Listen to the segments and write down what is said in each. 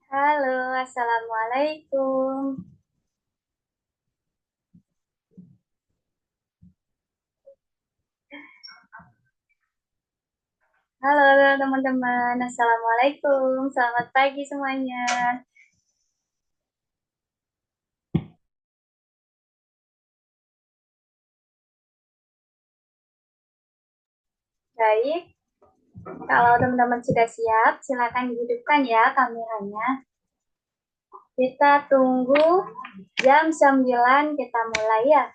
Halo, Assalamualaikum. Halo teman-teman, Assalamualaikum. Selamat pagi semuanya. Baik, kalau teman-teman sudah siap, silakan dihidupkan ya kameranya. Kita tunggu jam 9 kita mulai ya.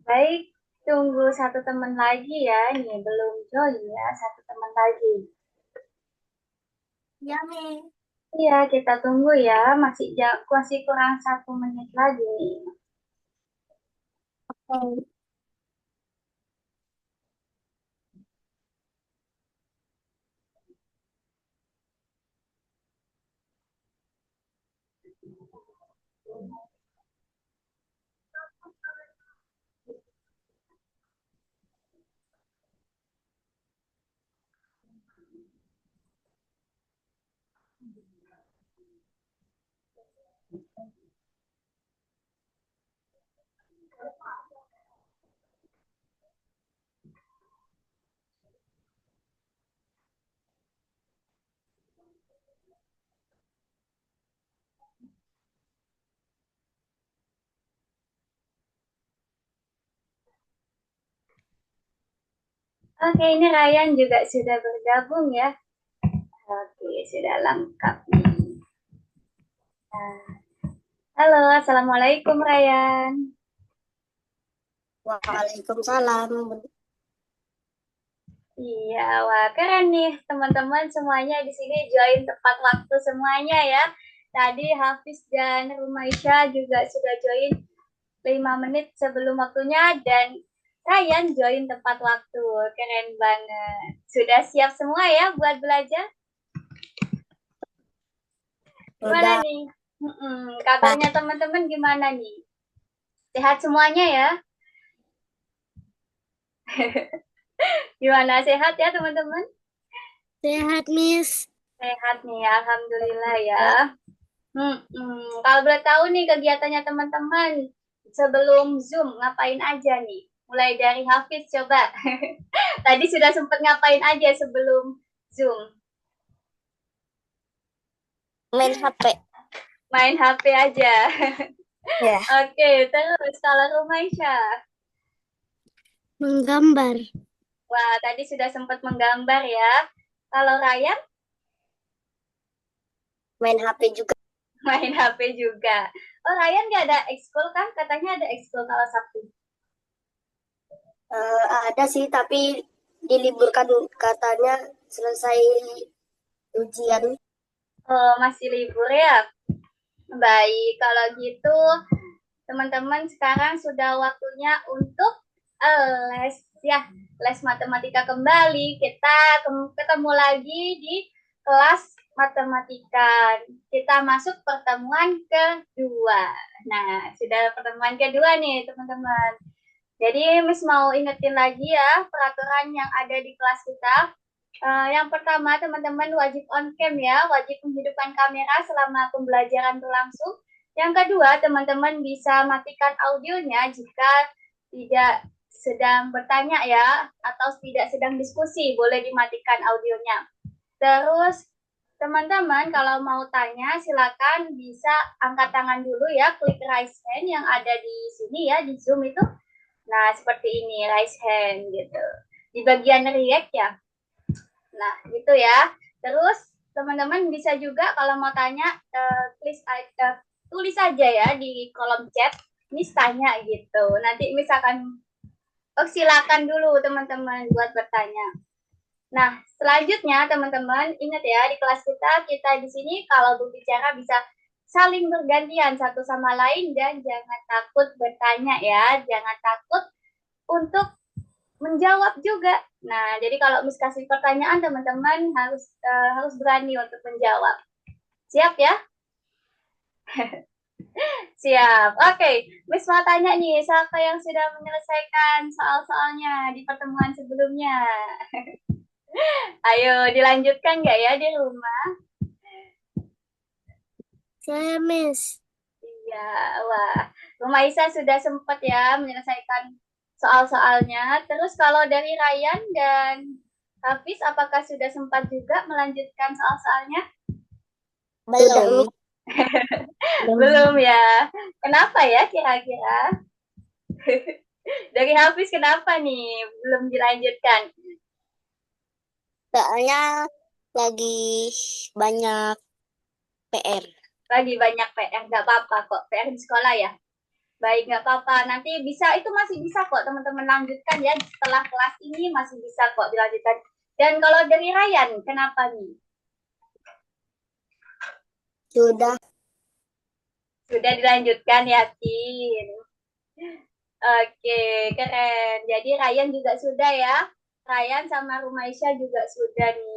Baik, tunggu satu teman lagi ya. Ini belum join ya, satu teman lagi. Ya, Mi. Iya, kita tunggu ya. Masih kurang 1 menit lagi nih. Oh, Oke, ini Ryan juga sudah bergabung ya. Oke, sudah lengkap nih. Nah, halo, Assalamualaikum Ryan. Waalaikumsalam. Iya, wah keren nih teman-teman semuanya di sini join tepat waktu semuanya ya. Tadi Hafiz dan Rumaisha juga sudah join 5 menit sebelum waktunya dan Ryan join tepat waktu. Keren banget. Sudah siap semua ya buat belajar? Gimana Udah, nih? Kabarnya teman-teman gimana nih? Sehat semuanya ya? Gimana sehat ya teman-teman? sehat, Miss. Sehat nih, alhamdulillah ya. Kalau boleh tahu nih kegiatannya teman-teman sebelum Zoom ngapain aja nih? Mulai dari Hafiz coba. Tadi sudah sempat ngapain aja sebelum Zoom? Main HP. Main HP aja. Ya. Oke, terus kalau Rumaisha. Menggambar. Wah, tadi sudah sempat menggambar ya. Kalau Ryan Main HP juga. main HP juga. Oh, Ryan nggak ada ekskul kan? Katanya ada ekskul kalau Sabtu. Ada sih, tapi diliburkan katanya selesai ujian. Oh, masih libur ya? Baik, kalau gitu teman-teman sekarang sudah waktunya untuk les ya, les matematika kembali. Kita ketemu lagi di kelas matematika. Kita masuk pertemuan kedua. Nah, sudah pertemuan kedua nih, teman-teman. Jadi, Miss mau ingetin lagi ya peraturan yang ada di kelas kita. Yang pertama, teman-teman wajib on cam ya, wajib menghidupkan kamera selama pembelajaran berlangsung. Yang kedua, teman-teman bisa matikan audionya jika tidak sedang bertanya ya, atau tidak sedang diskusi, boleh dimatikan audionya. Terus, teman-teman kalau mau tanya, silakan bisa angkat tangan dulu ya, klik raise hand yang ada di sini ya, di Zoom itu. Nah, seperti ini, raise hand gitu. Di bagian react ya, nah, gitu ya. Terus teman-teman bisa juga kalau mau tanya tulis aja ya di kolom chat. Miss tanya gitu. Nanti misalkan silakan dulu teman-teman buat bertanya. Nah, selanjutnya teman-teman ingat ya di kelas kita di sini kalau berbicara bisa saling bergantian satu sama lain dan jangan takut bertanya ya, jangan takut untuk menjawab juga. Nah, jadi kalau Miss kasih pertanyaan teman-teman harus berani untuk menjawab. Siap ya? Siap. Oke, Miss mau tanya nih, siapa yang sudah menyelesaikan soal-soalnya di pertemuan sebelumnya? Ayo dilanjutkan nggak ya di rumah? Saya Miss. Iya, wah. Rumah Isa sudah sempat ya menyelesaikan soal-soalnya. Terus kalau dari Ryan dan Hafiz, apakah sudah sempat juga melanjutkan soal-soalnya? Belum. Belum ya. Kenapa ya kira-kira? Dari Hafiz kenapa nih belum dilanjutkan? Soalnya lagi banyak PR. Lagi banyak PR, nggak apa-apa kok. PR di sekolah ya. Baik, nggak apa-apa. Nanti bisa, itu masih bisa kok teman-teman lanjutkan ya. Setelah kelas ini masih bisa kok dilanjutkan. Dan kalau dari Ryan, kenapa nih? Sudah. Sudah dilanjutkan, yakin. Oke, keren. Jadi Ryan juga sudah ya. Ryan sama Rumaisya juga sudah nih.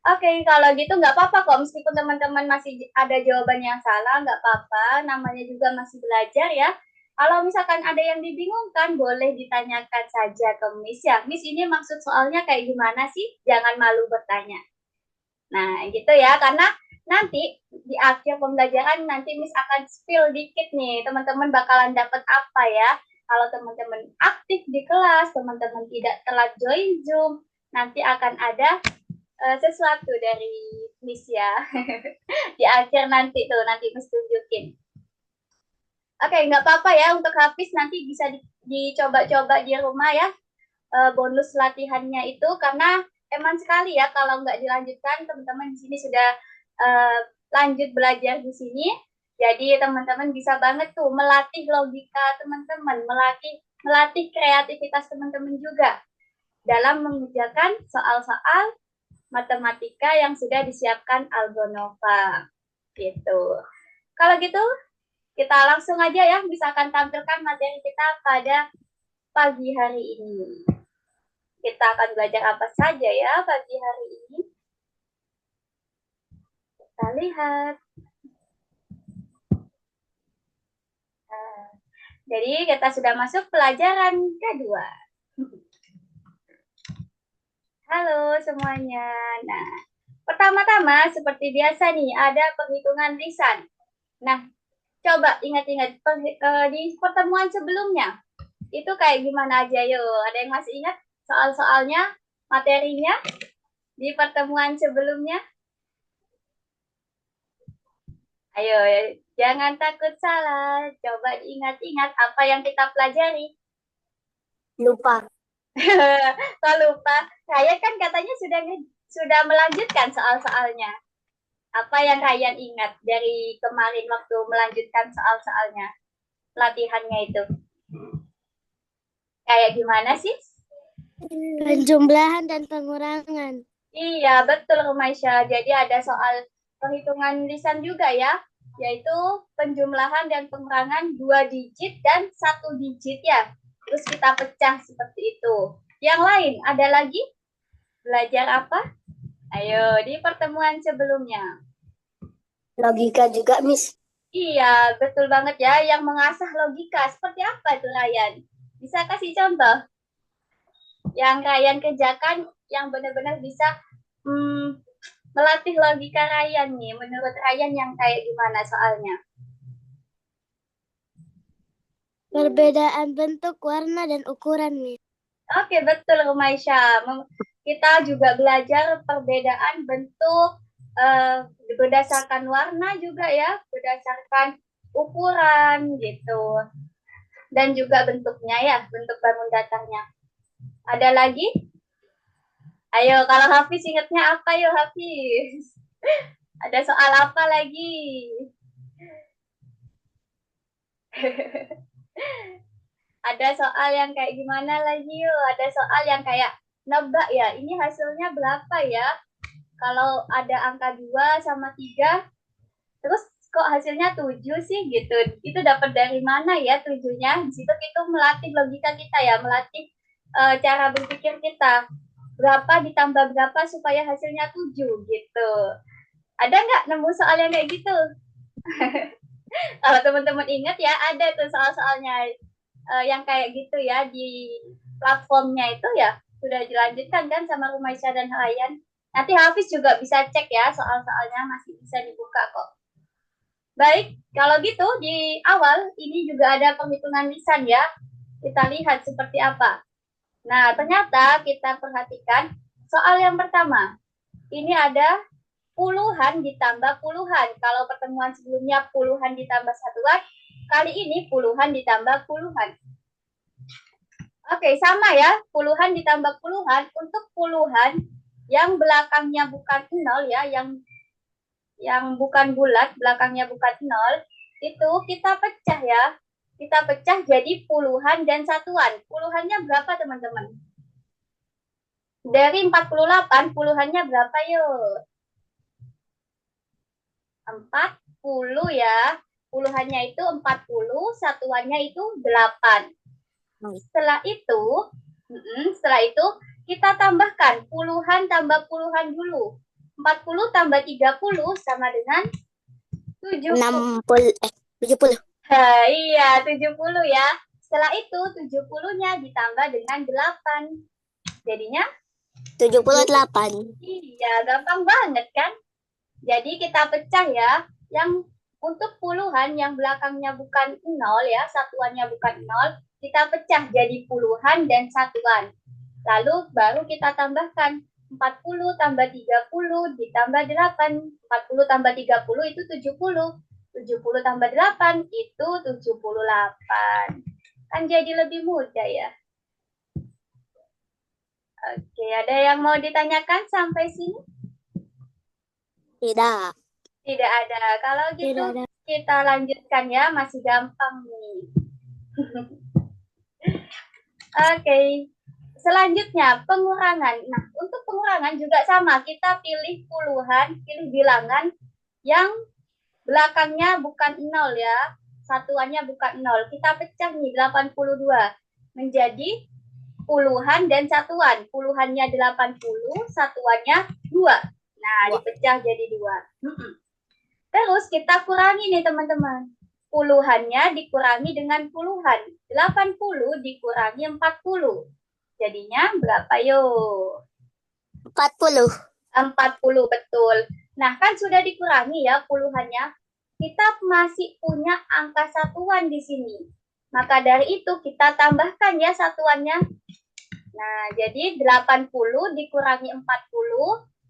Oke, kalau gitu nggak apa-apa kok. Meskipun teman-teman masih ada jawaban yang salah, nggak apa-apa. Namanya juga masih belajar ya. Kalau misalkan ada yang dibingungkan, boleh ditanyakan saja ke Miss ya. Miss ini maksud soalnya kayak gimana sih? Jangan malu bertanya. Nah, gitu ya. Karena nanti di akhir pembelajaran nanti Miss akan spill dikit nih. Teman-teman bakalan dapat apa ya? Kalau teman-teman aktif di kelas, teman-teman tidak telat join Zoom, nanti akan ada sesuatu dari Miss ya. Di akhir nanti tuh, nanti Miss tunjukin. Oke, nggak apa-apa ya untuk Hafiz nanti bisa dicoba-coba di rumah ya, bonus latihannya itu karena emang sekali ya kalau nggak dilanjutkan teman-teman di sini sudah lanjut belajar di sini. Jadi teman-teman bisa banget tuh melatih logika teman-teman, melatih kreativitas teman-teman juga dalam mengerjakan soal-soal matematika yang sudah disiapkan Algonova. Gitu. Kalau gitu, kita langsung aja ya, bisa akan tampilkan materi kita pada pagi hari ini. Kita akan belajar apa saja ya pagi hari ini. Kita lihat. Nah, jadi kita sudah masuk pelajaran kedua. Halo semuanya. Nah, pertama-tama seperti biasa nih, ada penghitungan lisan. Nah, coba ingat-ingat di pertemuan sebelumnya. Itu kayak gimana aja yuk? Ada yang masih ingat soal-soalnya, materinya di pertemuan sebelumnya? Ayo, jangan takut salah. Coba diingat-ingat apa yang kita pelajari. Lupa. Kok lupa? Ryan kan katanya sudah melanjutkan soal-soalnya. Apa yang Ryan ingat dari kemarin waktu melanjutkan soal-soalnya, latihannya itu? Kayak gimana sih? Penjumlahan dan pengurangan. Iya, betul Rumaisya. Jadi ada soal perhitungan lisan juga ya, yaitu penjumlahan dan pengurangan 2 digit dan 1 digit ya. Terus kita pecah seperti itu. Yang lain, ada lagi? Belajar apa? Ayo, di pertemuan sebelumnya. Logika juga, Miss. Iya, betul banget ya. Yang mengasah logika. Seperti apa itu, Ryan? Bisa kasih contoh? Yang Ryan kerjakan yang benar-benar bisa hmm, melatih logika Ryan nih. Menurut Ryan yang kayak gimana soalnya? Perbedaan bentuk, warna, dan ukuran, Miss. Oke, betul Rumaisya. Kita juga belajar perbedaan bentuk berdasarkan warna juga ya, berdasarkan ukuran gitu. Dan juga bentuknya ya, bentuk bangun datarnya. Ada lagi? Ayo, kalau Hafiz ingatnya apa yuk Hafiz? Ada soal apa lagi? Ada soal yang kayak gimana lagi yuk? Ada soal yang kayak nebak ya, ini hasilnya berapa ya? Kalau ada angka 2 sama 3, terus kok hasilnya 7 sih gitu. Itu dapat dari mana ya 7-nya? Di situ kita melatih logika kita ya, melatih cara berpikir kita. Berapa ditambah berapa supaya hasilnya 7 gitu. Ada nggak nemu soal yang kayak gitu? Kalau teman-teman ingat ya, ada tuh soal-soalnya yang kayak gitu ya di platformnya itu ya sudah dilanjutkan kan sama Rumaisya dan Halayan. Nanti Hafiz juga bisa cek ya soal-soalnya, masih bisa dibuka kok. Baik, kalau gitu di awal ini juga ada perhitungan lisan ya. Kita lihat seperti apa. Nah, ternyata kita perhatikan soal yang pertama. Ini ada puluhan ditambah puluhan. Kalau pertemuan sebelumnya puluhan ditambah satuan, kali ini puluhan ditambah puluhan. Oke, sama ya. Puluhan ditambah puluhan. Untuk puluhan yang belakangnya bukan nol ya, yang bukan bulat, belakangnya bukan nol, itu kita pecah ya. Kita pecah jadi puluhan dan satuan. Puluhannya berapa teman-teman? Dari 48, puluhannya berapa yuk? 40 ya. Puluhannya itu 40, satuannya itu 8. Setelah itu kita tambahkan puluhan tambah puluhan dulu. 40 tambah 30 sama dengan 70. 70. Iya, 70 ya. Setelah itu 70-nya ditambah dengan 8. Jadinya 78. iya, gampang banget kan? Jadi kita pecah ya. Yang untuk puluhan yang belakangnya bukan 0 ya, satuannya bukan 0, kita pecah jadi puluhan dan satuan. Lalu baru kita tambahkan 40 tambah 30 ditambah 8. 40 tambah 30 itu 70. 70 tambah 8 itu 78. Kan jadi lebih mudah ya. Oke, ada yang mau ditanyakan sampai sini? Tidak. Tidak ada. Kalau gitu Tidak ada. kita lanjutkan ya, masih gampang nih. Oke. Selanjutnya, pengurangan. Nah, untuk pengurangan juga sama. Kita pilih puluhan, pilih bilangan yang belakangnya bukan 0 ya. Satuannya bukan 0. Kita pecah nih 82 menjadi puluhan dan satuan. Puluhannya 80, satuannya 2. Nah, dipecah jadi 2. Terus kita kurangi nih teman-teman. Puluhannya dikurangi dengan puluhan. 80 dikurangi 40. Jadinya berapa yuk? 40. 40 betul. Nah, kan sudah dikurangi ya puluhannya. Kita masih punya angka satuan di sini. Maka dari itu kita tambahkan ya satuannya. Nah, jadi 80 dikurangi 40,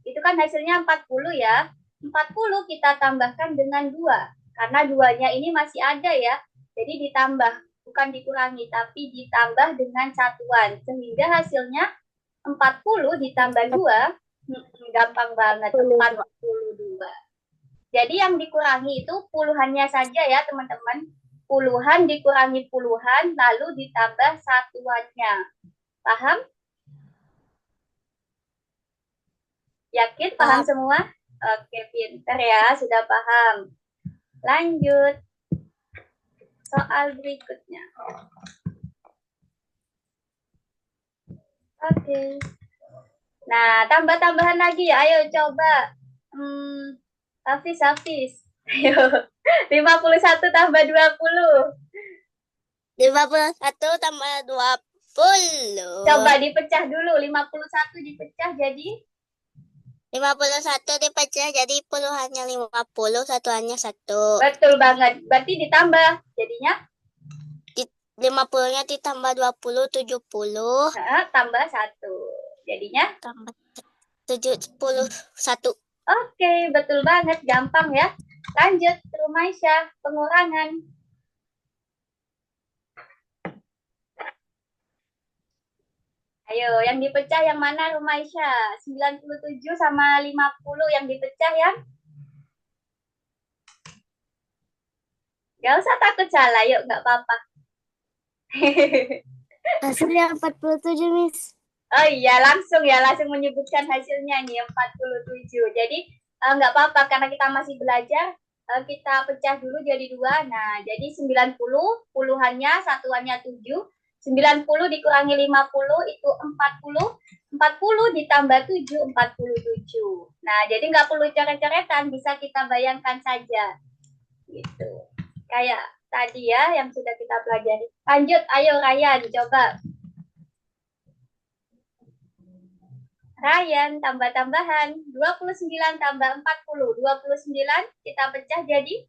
itu kan hasilnya 40 ya. 40 kita tambahkan dengan 2. Karena 2-nya ini masih ada ya. Jadi ditambah, bukan dikurangi, tapi ditambah dengan satuan. Sehingga hasilnya 40 ditambah 2, gampang banget, 42. Jadi yang dikurangi itu puluhannya saja ya teman-teman. Puluhan dikurangi puluhan, lalu ditambah satuannya. Paham? Yakin paham semua? Oke, pinter ya, sudah paham. Lanjut. Soal berikutnya. Oke. Nah, tambah-tambahan lagi ya. Ayo coba. Hafiz. Ayo. 51 tambah 20. 51 tambah 20. Coba dipecah dulu. 51 dipecah jadi 51 dipecah jadi puluhannya 50, satuannya 1. betul banget. Berarti ditambah. Jadinya 50-nya ditambah 20, 70. Tambah 1. Jadinya Tambah 71. Oke, betul banget. Gampang ya. Lanjut, Rumaisya, pengurangan. Ayo, yang dipecah yang mana Rumaisya? 97 sama 50 yang dipecah ya? Gak usah takut salah, yuk, gak apa-apa. Hasilnya 47, Miss. Oh iya, langsung menyebutkan hasilnya nih 47. Jadi nggak apa-apa karena kita masih belajar, kita pecah dulu jadi dua. Nah, jadi 90, puluhannya, satuannya 7. 90 dikurangi 50 itu 40. 40 ditambah 7, 47. Nah, jadi nggak perlu coret-coretan, bisa kita bayangkan saja. Gitu. Kayak tadi ya yang sudah kita pelajari. Lanjut, ayo Ryan, coba. Ryan, tambah-tambahan. 29 tambah 40. 29 kita pecah jadi?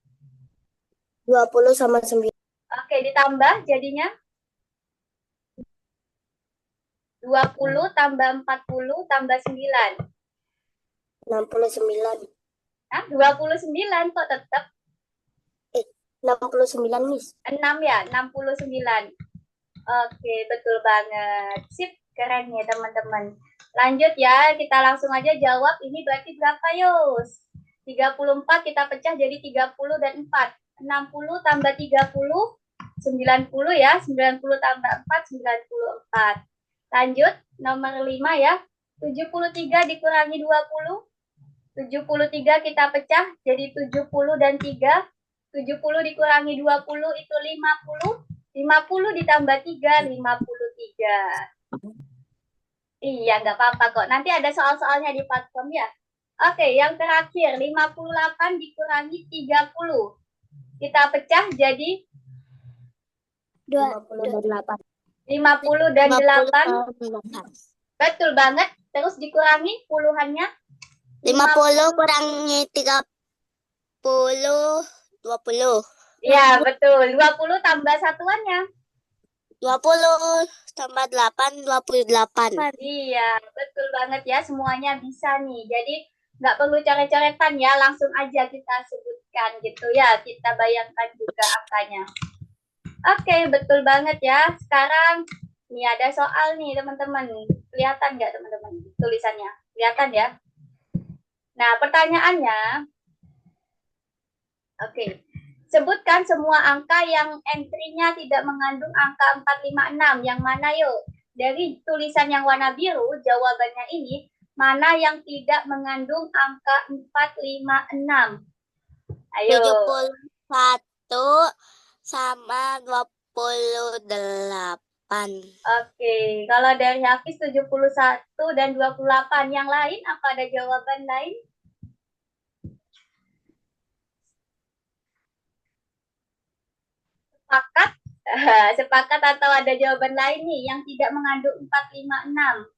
20 sama 9. Oke, ditambah jadinya? 20 tambah 40 tambah 9. 69. Nah, 29 kok tetap? 69, Miss. 6 ya? 69. Oke, betul banget. Sip, keren ya teman-teman. Lanjut ya, kita langsung aja jawab. Ini berarti berapa, Yus? 34 kita pecah jadi 30 dan 4. 60 tambah 30, 90 ya. 90 tambah 4, 94. Lanjut, nomor 5 ya. 73 dikurangi 20. 73 kita pecah jadi 70 dan 3. 70 dikurangi 20 itu 50. 50 ditambah 3, 53. Iya, nggak apa-apa kok. Nanti ada soal-soalnya di platform ya. Oke, yang terakhir, 58 dikurangi 30. Kita pecah jadi 58. 50 dan 8. Betul banget. Terus dikurangi puluhannya. 50 kurangi 30, 20. Ya, betul. 20 tambah satuannya. 20 tambah 8, 28. Iya, betul banget ya. Semuanya bisa nih. Jadi nggak perlu coret-coretan ya. Langsung aja kita sebutkan gitu ya. Kita bayangkan juga angkanya. Oke, betul banget ya. Sekarang nih ada soal nih teman-teman. Kelihatan nggak teman-teman tulisannya? Kelihatan ya? Nah, pertanyaannya, oke. Sebutkan semua angka yang entry-nya tidak mengandung angka 456. Yang mana yuk? Dari tulisan yang warna biru, jawabannya ini, mana yang tidak mengandung angka 456? Ayo. 71 sama 28. Oke, kalau dari Hafiz 71 dan 28. Yang lain, apa ada jawaban lain? Sepakat? Sepakat atau ada jawaban lain nih yang tidak mengandung 456?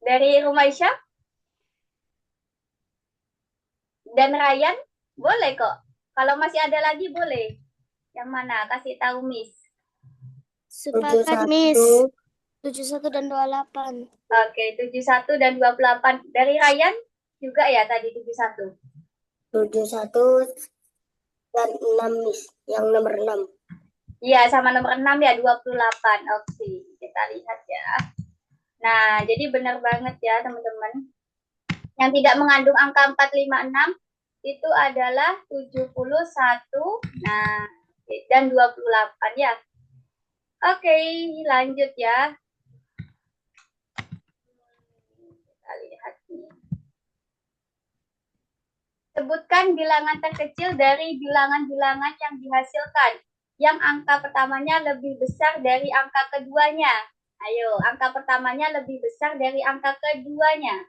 Dari Rumaisya dan Ryan? Boleh kok. Kalau masih ada lagi boleh. Yang mana? Kasih tahu Miss. Sepakat, Miss. 71 dan 28. Oke, 71 dan 28. Dari Ryan juga ya tadi 71. 71 dan 6, Miss. Yang nomor 6. Iya, sama nomor 6 ya, 28. Oke, kita lihat ya. Nah, jadi benar banget ya teman-teman. Yang tidak mengandung angka 456 itu adalah 71, nah, dan 28 ya. Oke, lanjut ya. Kita lihat nih. Sebutkan bilangan terkecil dari bilangan-bilangan yang dihasilkan, yang angka pertamanya lebih besar dari angka keduanya. Ayo, angka pertamanya lebih besar dari angka keduanya.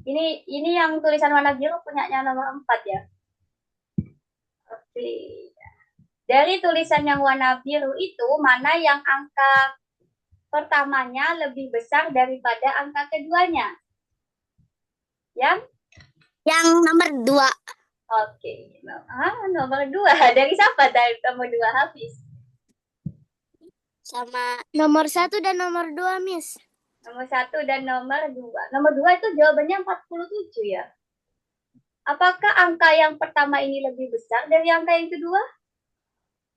Ini yang tulisan warna biru punyanya nomor 4 ya. Oke. Dari tulisan yang warna biru itu, mana yang angka pertamanya lebih besar daripada angka keduanya? Yang nomor 2. Oke. Nomor 2. Dari siapa? Dari nomor 2, Hafiz. Sama nomor 1 dan nomor 2, Miss. Nomor 1 dan nomor 2. Nomor 2 itu jawabannya 47 ya. Apakah angka yang pertama ini lebih besar dari angka yang kedua?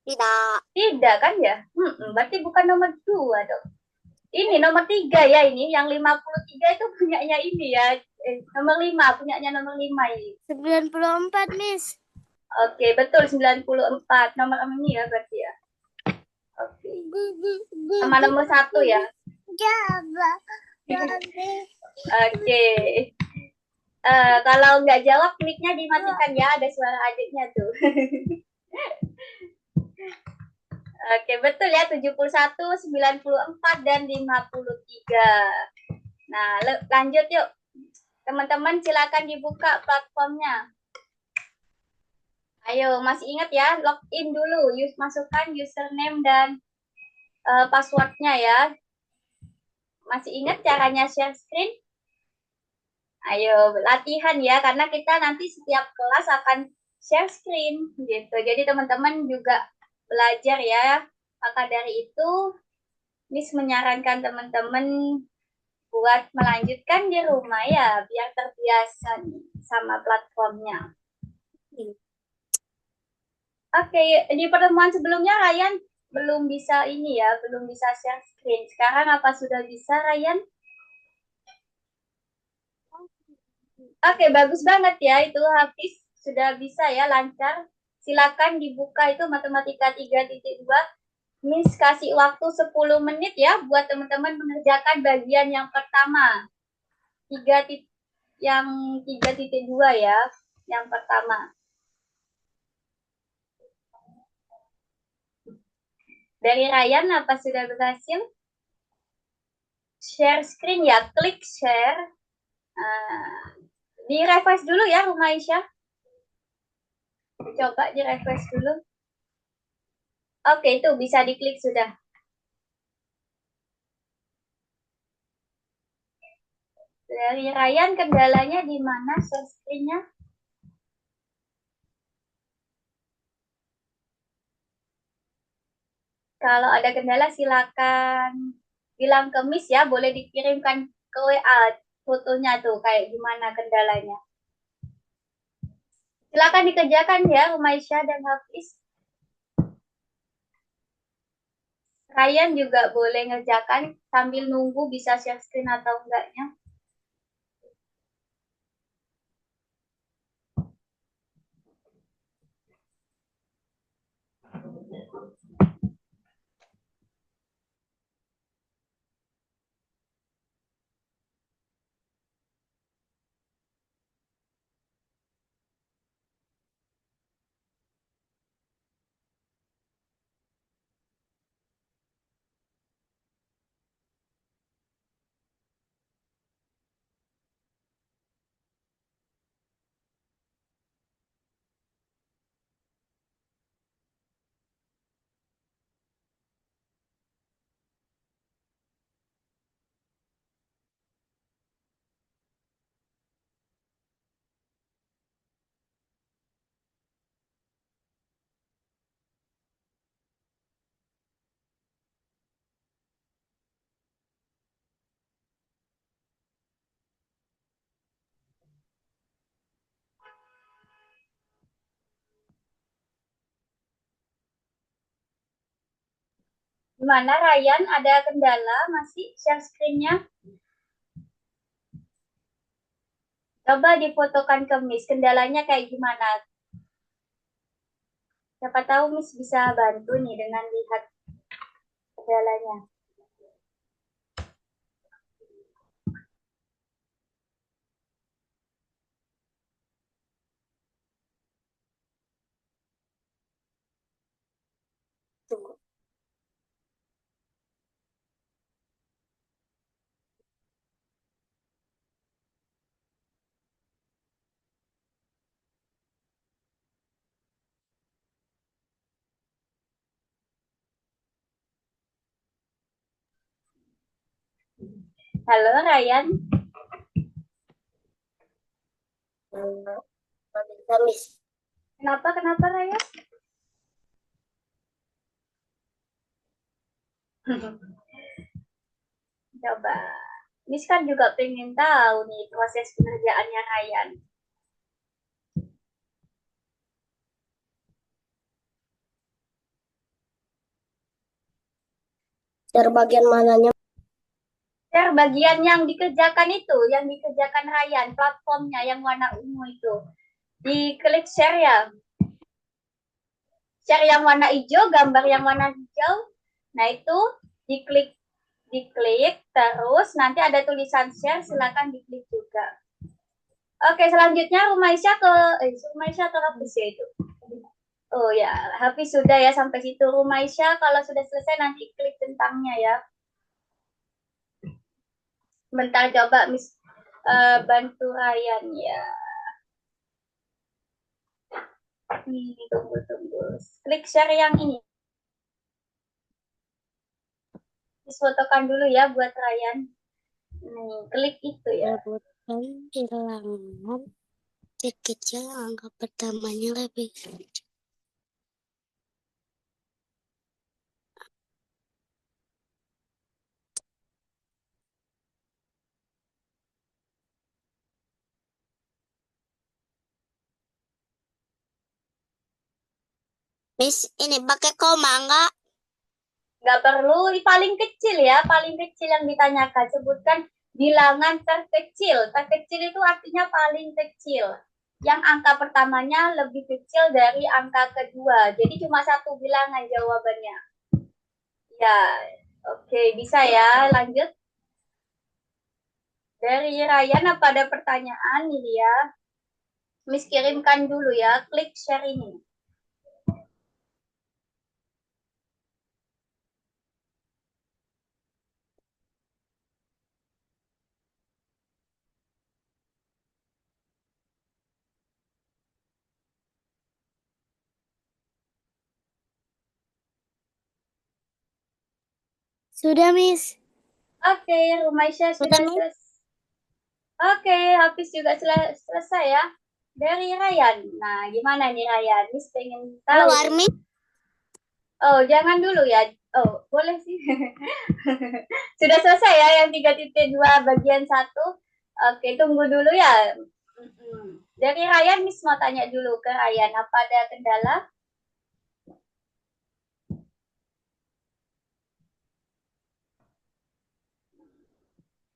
Tidak. Tidak kan ya? Berarti bukan nomor 2 dong. Ini nomor 3 ya ini. Yang 53 itu punyanya ini ya. Nomor 5, punyanya nomor 5 ini. 94, Miss. Oke, betul 94. Nomor ini ya berarti ya. Oke. Sama nomor 1 ya. Oke. Kalau nggak jawab, mic-nya dimatikan ya. Ada suara adiknya tuh. Oke, betul ya. 71, 94, dan 53. Nah, lanjut yuk. Teman-teman silakan dibuka platformnya. Ayo, masih ingat ya, login dulu. Masukkan username dan passwordnya ya. Masih ingat caranya share screen? Ayo, latihan ya, karena kita nanti setiap kelas akan share screen gitu. Jadi teman-teman juga belajar ya. Maka dari itu, Miss menyarankan teman-teman buat melanjutkan di rumah ya, biar terbiasa nih sama platformnya. Oke, di pertemuan sebelumnya Ryan belum bisa ini ya, belum bisa share screen. Sekarang apa sudah bisa, Ryan? Oke, bagus banget ya itu Hafiz. Sudah bisa ya, lancar. Silakan dibuka itu matematika 3.2. Miss kasih waktu 10 menit ya buat teman-teman mengerjakan bagian yang pertama. 3.2 ya, yang pertama. Dari Ryan, apa sudah berhasil? Share screen ya, klik share. Di refresh dulu ya, Rumaisya. Coba di refresh dulu. Oke, itu bisa diklik sudah. Dari Ryan, kendalanya di mana share screen-nya? Kalau ada kendala silakan bilang ke Miss ya, boleh dikirimkan ke WA fotonya tuh kayak gimana kendalanya. Silakan dikerjakan ya, Rumaisya dan Hafiz. Ryan juga boleh ngerjakan sambil nunggu bisa share screen atau enggaknya. Gimana Ryan, ada kendala masih share screen-nya? Coba difotokan ke Miss, kendalanya kayak gimana? Siapa tahu Miss bisa bantu nih dengan lihat kendalanya. Tunggu. Halo Ryan. Kenapa Ryan? Coba. Miss kan juga pengen tahu nih proses pengerjaannya Ryan. Dari bagian mananya? Share bagian yang dikerjakan itu, yang dikerjakan Ryan, platformnya yang warna ungu itu. Diklik share ya. share yang warna hijau, gambar yang warna hijau. Nah, itu diklik terus nanti ada tulisan share, silakan diklik juga. Oke, selanjutnya Rumaisya atau Hafiz ya itu. Oh ya, Hafiz sudah ya sampai situ. Rumaisya kalau sudah selesai nanti klik tentangnya ya. Bentar coba Miss bantu Ryan ya. Tunggu. Klik share yang ini. Fotokan dulu ya buat Ryan. Nih, klik itu ya. Sebutkan bilangan kecil angka pertamanya lebih. Miss, ini pakai koma enggak? Nggak perlu, paling kecil ya, paling kecil yang ditanyakan. Sebutkan bilangan terkecil. Terkecil itu artinya paling kecil. Yang angka pertamanya lebih kecil dari angka kedua. Jadi cuma satu bilangan jawabannya. Ya, oke, bisa ya. Lanjut. Dari Ryan, apa ada pertanyaan ini ya? Miss kirimkan dulu ya, klik share ini. Sudah, Miss. Oke, Rumaisya sudah selesai. Oke, habis juga selesai ya. Dari Ryan. Nah, gimana nih Ryan? Miss pengen tahu. Keluar, Miss. Oh, jangan dulu ya. Oh, boleh sih. Sudah selesai ya yang 3.2 bagian 1. Oke, tunggu dulu ya. Dari Ryan, Miss mau tanya dulu ke Ryan. Apa ada kendala?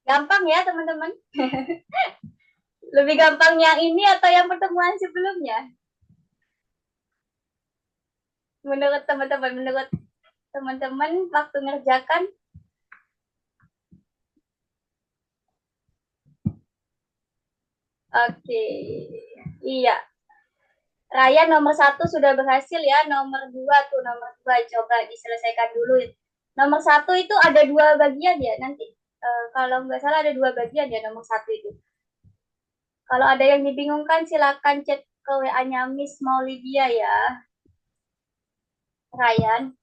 Gampang ya, teman-teman. Lebih gampang yang ini atau yang pertemuan sebelumnya? Menurut teman-teman waktu ngerjakan. Oke, iya. Ryan nomor 1 sudah berhasil ya. Nomor 2 coba diselesaikan dulu. Nomor 1 itu ada 2 bagian ya nanti. Kalau nggak salah ada 2 bagian ya nomor 1 itu. Kalau ada yang dibingungkan silakan chat ke WA-nya Miss Maulidia ya. Ryan.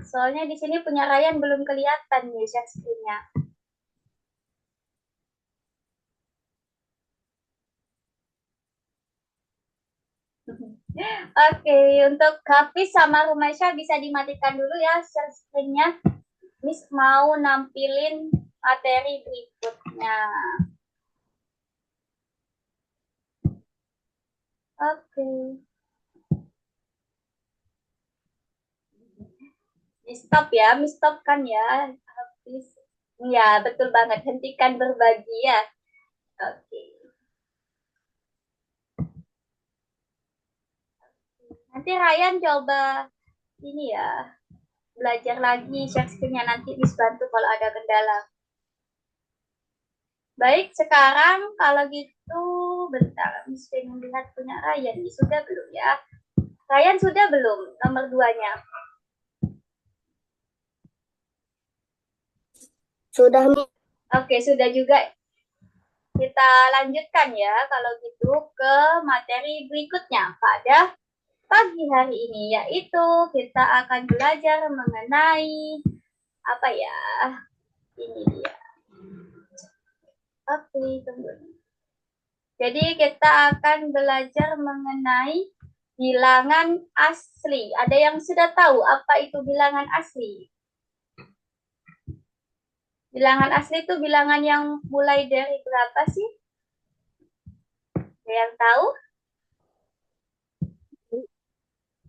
Soalnya di sini punya Ryan belum kelihatan nih share screen-nya. Oke, untuk Hafiz sama Rumaisya bisa dimatikan dulu ya share screen-nya. Miss mau nampilin materi berikutnya. Oke. Di stop ya, Miss stop kan ya. Habis. Ya, betul banget. Hentikan berbagi ya. Oke. Nanti Ryan coba ini ya, belajar lagi share screen-nya nanti Miss bantu kalau ada kendala. Baik, sekarang kalau gitu bentar, Miss pengen lihat punya Ryan. Sudah belum ya? Ryan sudah belum nomor 2-nya? Sudah, Oke, sudah juga. Kita lanjutkan ya kalau gitu ke materi berikutnya pada pagi hari ini, yaitu kita akan belajar mengenai apa ya? Ini dia. Oke, tunggu. Jadi kita akan belajar mengenai bilangan asli. Ada yang sudah tahu apa itu bilangan asli? Bilangan asli itu bilangan yang mulai dari berapa sih? Ada yang tahu?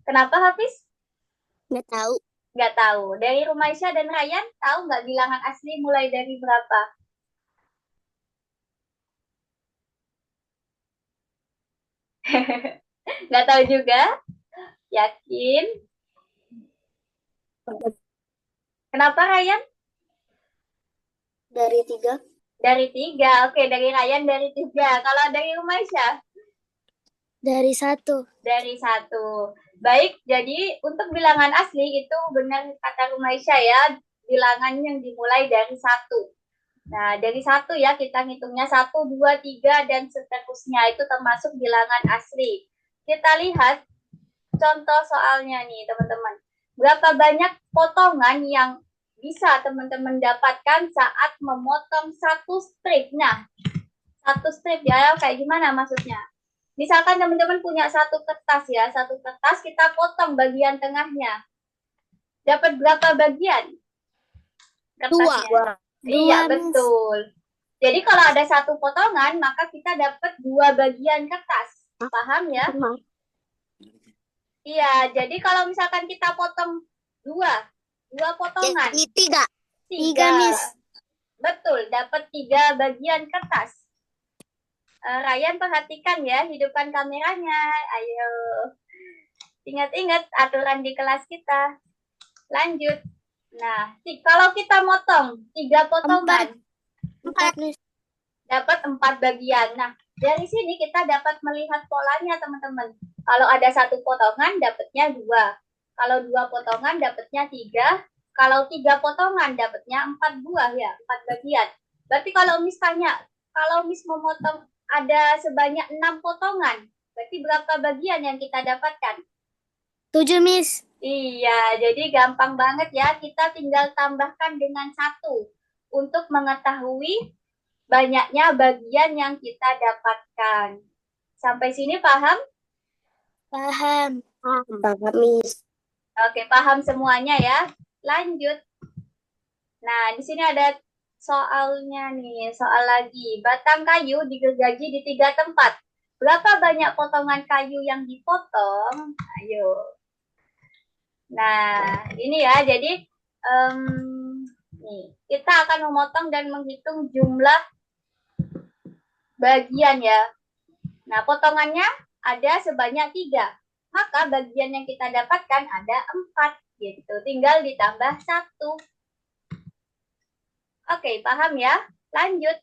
Kenapa Hafiz? nggak tahu. Nggak tahu. Dari Rumaisya dan Ryan, tahu nggak bilangan asli mulai dari berapa? Nggak tahu juga. Yakin? Kenapa Ryan? Dari 3. Dari 3. Oke, dari Ryan dari 3. Kalau dari Umaysya? Dari 1. Dari 1. Baik, jadi untuk bilangan asli itu benar kata Umaysya ya, bilangan yang dimulai dari 1. Nah, dari 1 ya, kita ngitungnya 1, 2, 3, dan seterusnya. Itu termasuk bilangan asli. Kita lihat contoh soalnya nih, teman-teman. Berapa banyak potongan yang bisa teman-teman dapatkan saat memotong satu strip. Nah, satu strip ya, kayak gimana maksudnya? Misalkan teman-teman punya satu kertas ya, satu kertas kita potong bagian tengahnya. Dapat berapa bagian kertasnya? 2. Iya, 2, Miss. betul. Jadi kalau ada satu potongan, maka kita dapat 2 bagian kertas. Paham ya? Iya, jadi kalau misalkan kita potong 2 potongan. Jadi 3. 3, Miss. betul, dapat 3 bagian kertas. Ryan perhatikan ya, hidupkan kameranya. Ayo, ingat-ingat aturan di kelas kita. Lanjut. Nah, kalau kita motong 3 potongan, 4, Miss. dapat 4 bagian. Nah, dari sini kita dapat melihat polanya, teman-teman. Kalau ada satu potongan, dapatnya 2. Kalau 2 potongan, dapatnya 3. Kalau 3 potongan, dapatnya 4 buah ya, 4 bagian. Berarti kalau Miss tanya, kalau Miss memotong ada sebanyak 6 potongan, berarti berapa bagian yang kita dapatkan? 7, Miss. Iya, jadi gampang banget ya. Kita tinggal tambahkan dengan 1 untuk mengetahui banyaknya bagian yang kita dapatkan. Sampai sini paham? Paham. Paham, Miss. Oke, paham semuanya ya. Lanjut. Nah, di sini ada soalnya nih, soal lagi. Batang kayu digergaji di 3 tempat. Berapa banyak potongan kayu yang dipotong? Ayo. Nah, ini ya. Jadi, nih, kita akan memotong dan menghitung jumlah bagian ya. Nah, potongannya ada sebanyak 3. Maka bagian yang kita dapatkan ada 4 gitu. Tinggal ditambah 1. Oke, paham ya? Lanjut.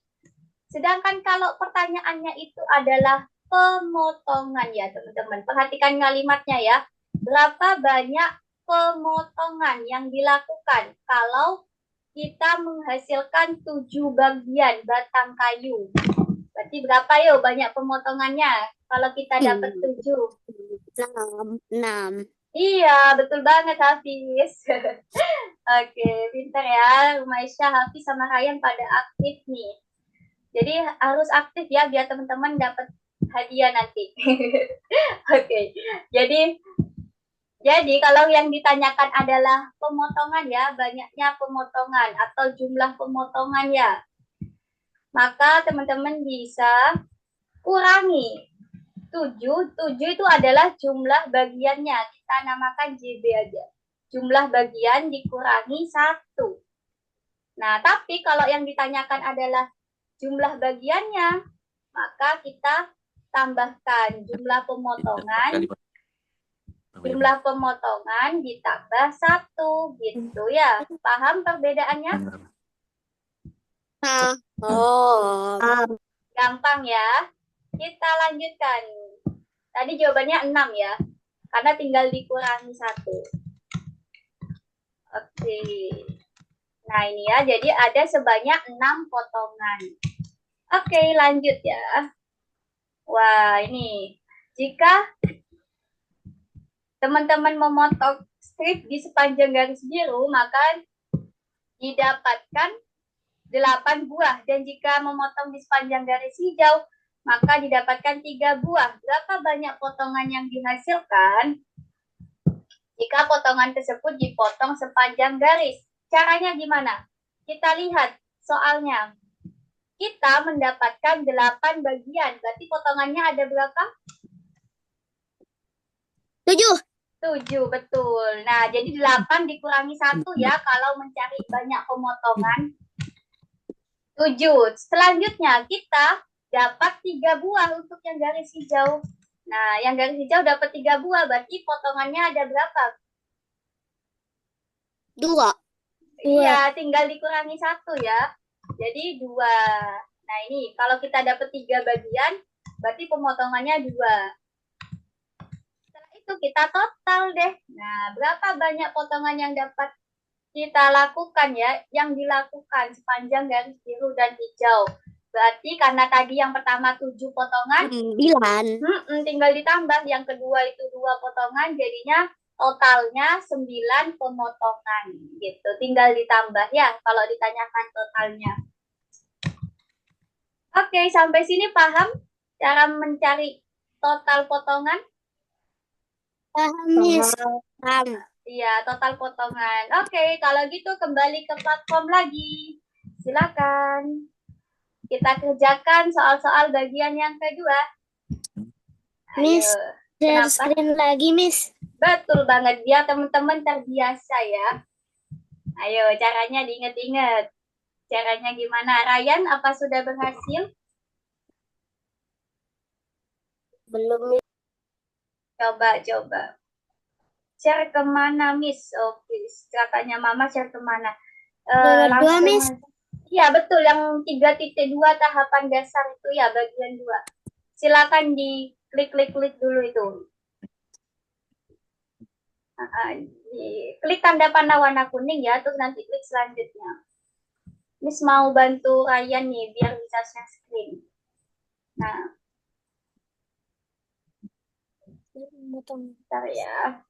Sedangkan kalau pertanyaannya itu adalah pemotongan ya, teman-teman. Perhatikan kalimatnya ya. Berapa banyak pemotongan yang dilakukan kalau kita menghasilkan 7 bagian batang kayu? Berarti berapa yuk banyak pemotongannya kalau kita dapat 7? 6. Iya, betul banget Hafiz. Oke, pintar ya. Umaysya, Hafiz, sama Ryan pada aktif nih. Jadi harus aktif ya biar teman-teman dapat hadiah nanti. Oke, jadi kalau yang ditanyakan adalah pemotongan ya, banyaknya pemotongan atau jumlah pemotongan ya, maka teman-teman bisa kurangi 7. 7 itu adalah jumlah bagiannya. Kita namakan JB aja. Jumlah bagian dikurangi 1. Nah, tapi kalau yang ditanyakan adalah jumlah bagiannya, maka kita tambahkan jumlah pemotongan. Jumlah pemotongan ditambah 1 gitu ya. Paham perbedaannya? Oh. Gampang ya. Kita lanjutkan. Tadi jawabannya 6 ya. Karena tinggal dikurangi 1. Oke. Nah ini ya, jadi ada sebanyak 6 potongan. Oke, lanjut ya. Wah, ini. Jika teman-teman memotong strip di sepanjang garis biru, maka didapatkan 8 buah. Dan jika memotong di sepanjang garis hijau, maka didapatkan 3 buah. Berapa banyak potongan yang dihasilkan jika potongan tersebut dipotong sepanjang garis? Caranya gimana? Kita lihat soalnya. Kita mendapatkan 8 bagian. Berarti potongannya ada berapa? 7. 7, betul. Nah, jadi 8 dikurangi 1 ya kalau mencari banyak pemotongan. 7. Selanjutnya kita dapat 3 buah untuk yang garis hijau. Nah, yang garis hijau dapat 3 buah, berarti potongannya ada berapa? 2. Iya, tinggal dikurangi 1 ya. Jadi 2. Nah, ini kalau kita dapat 3 bagian, berarti pemotongannya 2. Setelah itu kita total deh. Nah, berapa banyak potongan yang dapat kita lakukan ya, yang dilakukan sepanjang garis biru dan hijau. Berarti karena tadi yang pertama 7 potongan, 9. tinggal ditambah yang kedua itu 2 potongan, jadinya totalnya 9 pemotongan gitu. Tinggal ditambah ya kalau ditanyakan totalnya. Oke, sampai sini paham cara mencari total potongan? Paham, Miss. Paham. Iya, total potongan. Oke, kalau gitu kembali ke platform lagi. Silakan. Kita kerjakan soal-soal bagian yang kedua. Miss, Ayo. share Kenapa? screen lagi, Miss. Betul banget, biar teman-teman terbiasa ya. Ayo, caranya diingat-ingat. Caranya gimana? Ryan, apa sudah berhasil? Belum, Miss. Coba. Share kemana, Miss? Oke, katanya Mama share kemana? Nomor 2, Miss. Iya, betul. Yang 3.2 tahapan dasar itu ya, bagian 2. Silakan diklik dulu itu. Klik tanda panah warna kuning ya, terus nanti klik selanjutnya. Miss mau bantu Ryan nih, biar bisa share screen. Nah, bentar ya.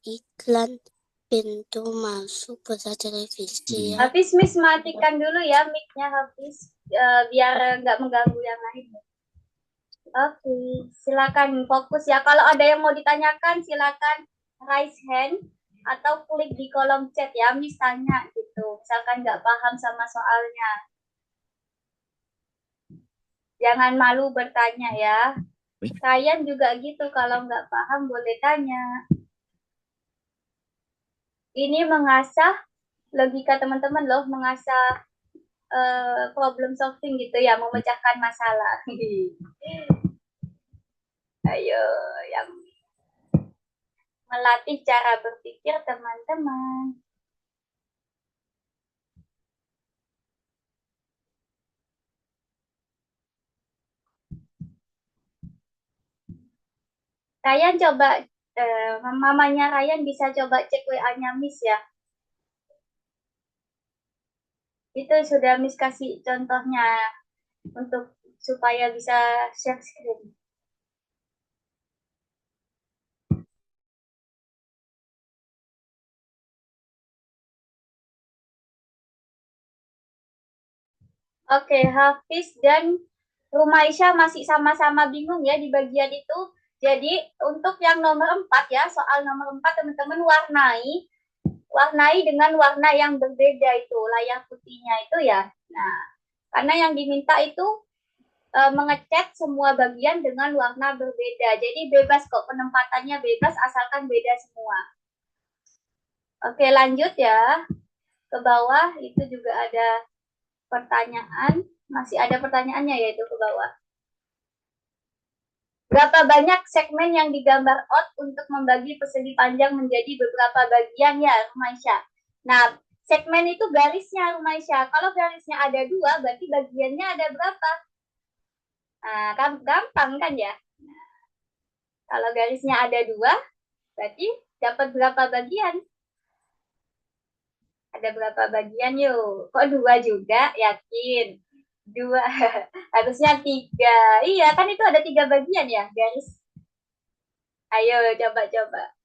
Iklan pintu masuk peta televisi ya. Hafiz, Miss matikan dulu ya mic-nya Hafiz, biar nggak mengganggu yang lain. Oke, silakan fokus ya. Kalau ada yang mau ditanyakan, silakan raise hand atau klik di kolom chat ya, Miss tanya gitu. Misalkan nggak paham sama soalnya. Jangan malu bertanya ya. Ryan juga gitu, kalau nggak paham boleh tanya. Ini mengasah logika teman-teman loh, mengasah problem solving gitu ya, memecahkan masalah. Ayo, yang melatih cara berpikir teman-teman. Ryan coba, mamanya Ryan bisa coba cek WA-nya Miss ya. Itu sudah Miss kasih contohnya untuk supaya bisa share screen. Oke, Hafiz dan Rumaisha masih sama-sama bingung ya di bagian itu. Jadi untuk yang nomor 4 ya, soal nomor 4 teman-teman warnai dengan warna yang berbeda itu, layar putihnya itu ya. Nah, karena yang diminta itu mengecat semua bagian dengan warna berbeda. Jadi bebas kok, penempatannya bebas asalkan beda semua. Oke, lanjut ya. Ke bawah itu juga ada pertanyaan, masih ada pertanyaannya yaitu ke bawah. Berapa banyak segmen yang digambar out untuk membagi persegi panjang menjadi beberapa bagian ya, Maisha? Nah, segmen itu garisnya, Rumaisya. Kalau garisnya ada 2, berarti bagiannya ada berapa? Nah, kan gampang kan ya? Kalau garisnya ada 2, berarti dapat berapa bagian? Ada berapa bagian yuk? Kok 2 juga? Yakin? 2. Harusnya 3. Iya, kan itu ada 3 bagian ya, garis. Ayo, coba-coba.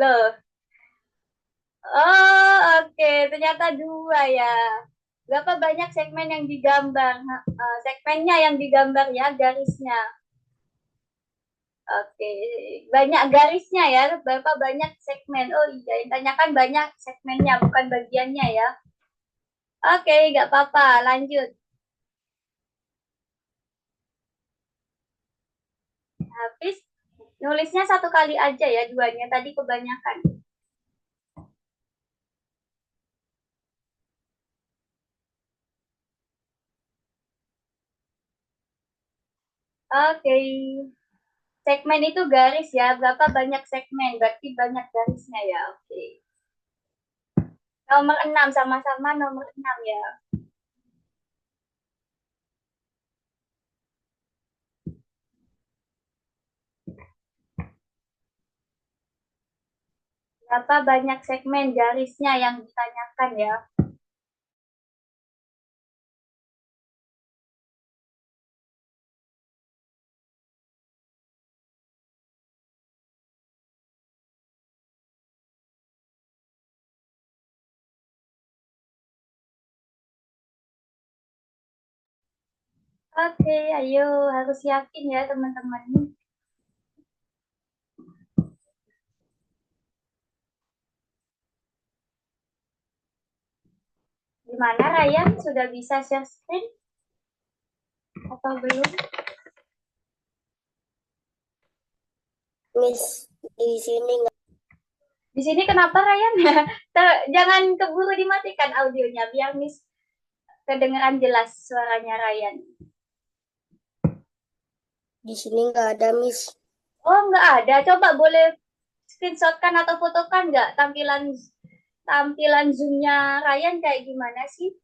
Loh. Oh, oke. Ternyata 2 ya. Berapa banyak segmen yang digambar? Segmennya yang digambar ya, garisnya. Oke, banyak garisnya ya. Berapa banyak segmen? Oh iya, yang tanyakan banyak segmennya, bukan bagiannya ya. Oke, nggak apa-apa. Lanjut. Habis nulisnya 1 kali aja ya, 2-nya tadi kebanyakan. Oke. Segmen itu garis ya. Berapa banyak segmen? Berarti banyak garisnya ya. Oke. Nomor 6, sama-sama nomor 6 ya. Berapa banyak segmen garisnya yang ditanyakan ya? Oke, ayo harus yakin ya teman-teman. Gimana Ryan? Sudah bisa share screen? Atau belum? Miss, di sini nggak. Di sini kenapa Ryan? Jangan keburu dimatikan audionya biar Miss kedengeran jelas suaranya Ryan. Di sini nggak ada, Miss. Oh, nggak ada. Coba boleh screenshotkan atau fotokan nggak tampilan Zoom-nya Ryan kayak gimana sih?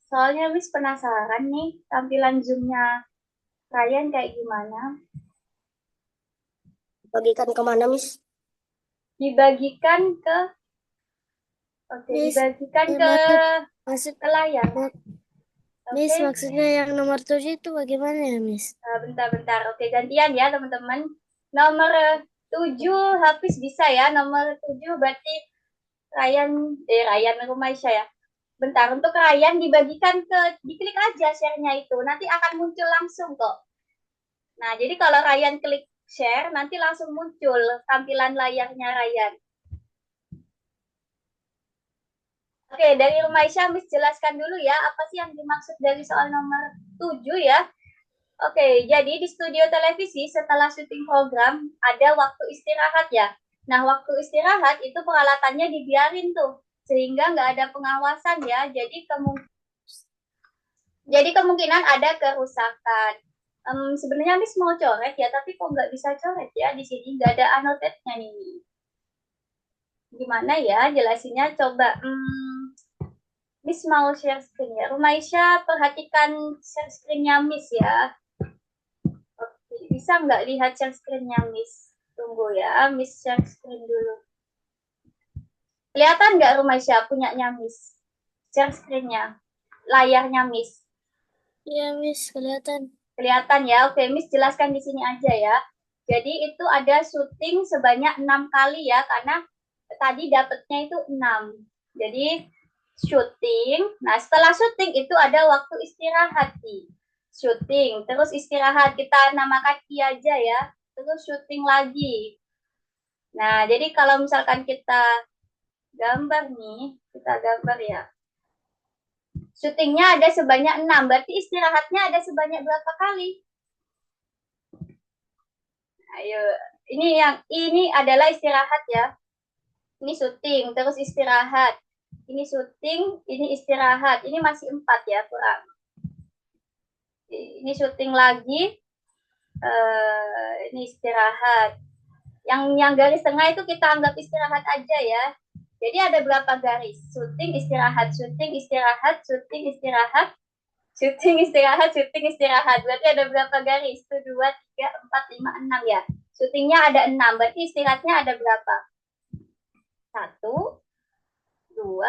Soalnya Miss penasaran nih tampilan Zoom-nya Ryan kayak gimana. Bagikan kemana, Miss? Dibagikan ke Oke, Miss, dibagikan yang ke maksud, layar. Miss, Oke. maksudnya yang nomor 7 itu bagaimana ya, Miss? Bentar-bentar. Oke, gantian ya teman-teman. Nomor 7 Hafiz bisa ya. Nomor 7 berarti Ryan Rumaisya ya. Bentar, untuk Ryan dibagikan diklik aja share-nya itu. Nanti akan muncul langsung kok. Nah, jadi kalau Ryan klik share, nanti langsung muncul tampilan layarnya Ryan. Oke, dari Rumaisya, Miss jelaskan dulu ya, apa sih yang dimaksud dari soal nomor 7 ya. Oke, jadi di studio televisi setelah syuting program ada waktu istirahat ya. Nah, waktu istirahat itu peralatannya dibiarin tuh, sehingga nggak ada pengawasan ya. Jadi kemungkinan ada kerusakan. Sebenarnya Miss mau coret ya, tapi kok nggak bisa coret ya di sini nggak ada annotate-nya nih. Gimana ya jelasinnya? Coba. Miss mau share screen ya. Rumaisya perhatikan share screen-nya Miss ya. Bisa nggak lihat share screen-nya Miss? Tunggu ya, Miss share screen dulu. Kelihatan nggak Rumaisya punyanya Miss? Share screen-nya, layarnya Miss. Iya, Miss, kelihatan. Kelihatan ya? Oke, Miss jelaskan di sini aja ya. Jadi itu ada syuting sebanyak 6 kali ya, karena tadi dapetnya itu 6. Jadi syuting, nah setelah syuting itu ada waktu istirahat nih. Syuting, terus istirahat, kita namakan I aja ya, terus syuting lagi. Nah, jadi kalau misalkan kita gambar nih, kita gambar ya. Syutingnya ada sebanyak 6, berarti istirahatnya ada sebanyak berapa kali? Ayo, ini adalah istirahat ya. Ini syuting, terus istirahat. Ini syuting, ini istirahat. Ini masih 4 ya, kurang. Ini syuting lagi, ini istirahat. Yang garis tengah itu kita anggap istirahat aja ya. Jadi ada berapa garis? Syuting, istirahat, syuting, istirahat, syuting, istirahat, syuting, istirahat, syuting, istirahat. Berarti ada berapa garis? 1, 2, 3, 4, 5, 6 ya. Syutingnya ada 6. Berarti istirahatnya ada berapa? 1, 2,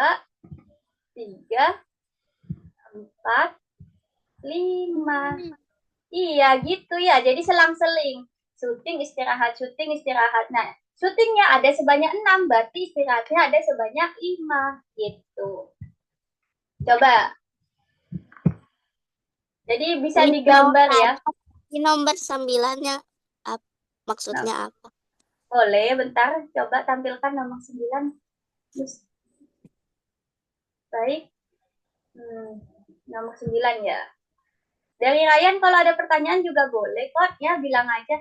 3, 4, 5. Iya gitu ya. Jadi selang-seling. Syuting, istirahat, syuting, istirahat. Nah, syutingnya ada sebanyak 6. Berarti istirahatnya ada sebanyak 5. Gitu. Coba. Jadi bisa Ini digambar ya. Ini nomor 9-nya maksudnya Nah, apa? boleh, bentar. Coba tampilkan nomor 9. Baik. Nomor 9 ya. Dari Ryan kalau ada pertanyaan juga boleh kok ya, bilang aja.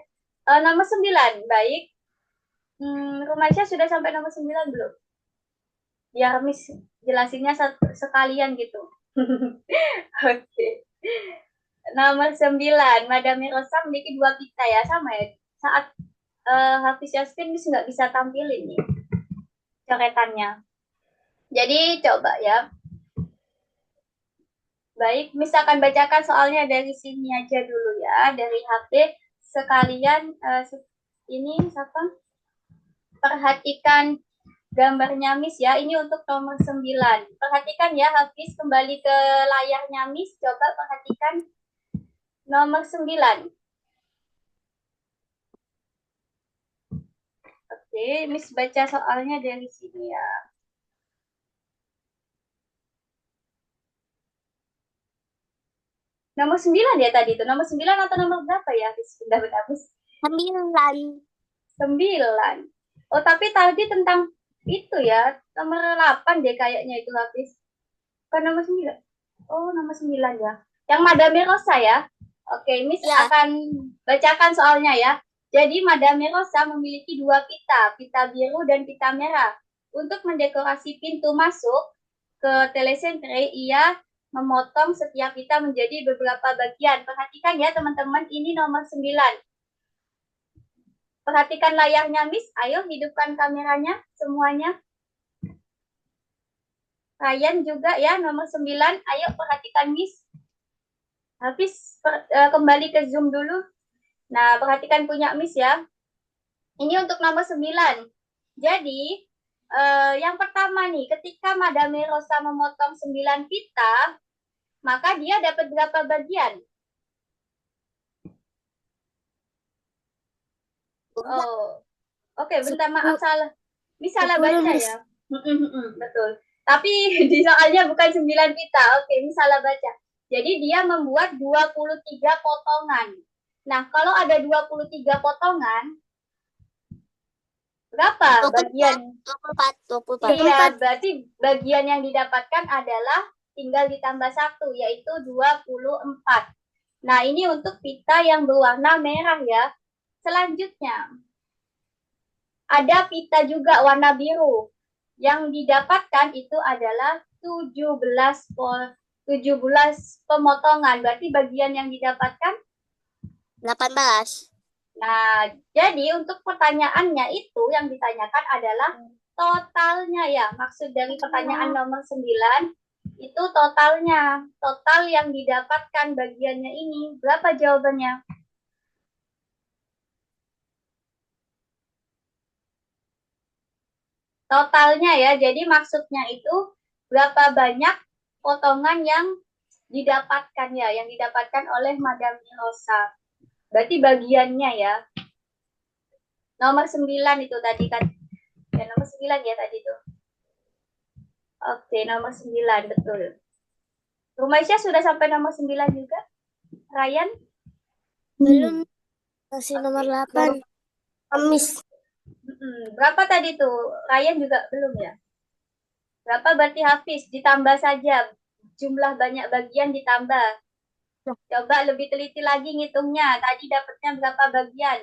Nomor 9, baik. Rumaisya sudah sampai nomor 9 belum? Biar Miss jelasinnya sekalian gitu. Oke. Nomor 9, Madame Rosa memiliki 2 pita ya, sama ya. Saat Hafiz Yassin Miss nggak bisa tampilin nih coretannya. Jadi coba ya. Baik, Miss akan bacakan soalnya dari sini aja dulu ya, dari HP. Sekalian ini siapa? Perhatikan gambarnya Miss ya. Ini untuk nomor 9. Perhatikan ya, Hafiz kembali ke layarnya Miss. Coba perhatikan nomor 9. Oke, Miss baca soalnya dari sini ya. Nomor 9 ya tadi itu. Nomor 9 atau nomor berapa ya, Hafiz? Sudah Hafiz? 9. 9. Oh, tapi tadi tentang itu ya. Nomor 8 deh kayaknya itu, Hafiz. Bukan nomor 9. Oh, nomor 9 ya. Yang Madame Rosa ya. Oke, Miss Ya. akan bacakan soalnya ya. Jadi Madame Rosa memiliki 2 pita, pita biru dan pita merah. Untuk mendekorasi pintu masuk ke telesentre, ia memotong setiap pita menjadi beberapa bagian. Perhatikan ya teman-teman, ini nomor 9. Perhatikan layarnya Miss, ayo hidupkan kameranya semuanya. Ryan juga ya, nomor 9. Ayo perhatikan Miss. Habis kembali ke Zoom dulu. Nah, perhatikan punya Miss ya. Ini untuk nomor 9. Jadi, yang pertama nih, ketika Madame Rosa memotong 9 pita, maka dia dapat berapa bagian? Oh, oke, bentar maaf salah. Ini salah baca ya. Betul. Tapi di soalnya bukan 9 pita. Oke, ini salah baca. Jadi dia membuat 23 potongan. Nah, kalau ada 23 potongan, berapa 24, bagian? 24, 24. Iya, berarti bagian yang didapatkan adalah tinggal ditambah 1, yaitu 24. Nah, ini untuk pita yang berwarna merah ya. Selanjutnya, ada pita juga warna biru. Yang didapatkan itu adalah 17 pemotongan. Berarti bagian yang didapatkan 18. Nah, jadi untuk pertanyaannya itu yang ditanyakan adalah totalnya ya. Maksud dari pertanyaan nomor 9 itu totalnya. Total yang didapatkan bagiannya ini. Berapa jawabannya? Totalnya ya. Jadi maksudnya itu berapa banyak potongan yang didapatkan ya. Yang didapatkan oleh Madame Rosa. Berarti bagiannya ya. Nomor 9 itu tadi kan. Ya, nomor 9 ya tadi tuh. Oke, nomor 9, betul. Rumaisya sudah sampai nomor 9 juga? Ryan? Belum. Masih nomor 8. Amis. Berapa tadi tuh? Ryan juga belum ya? Berapa berarti Hafiz? Ditambah saja. Jumlah banyak bagian ditambah. Coba lebih teliti lagi ngitungnya. Tadi dapatnya berapa bagian?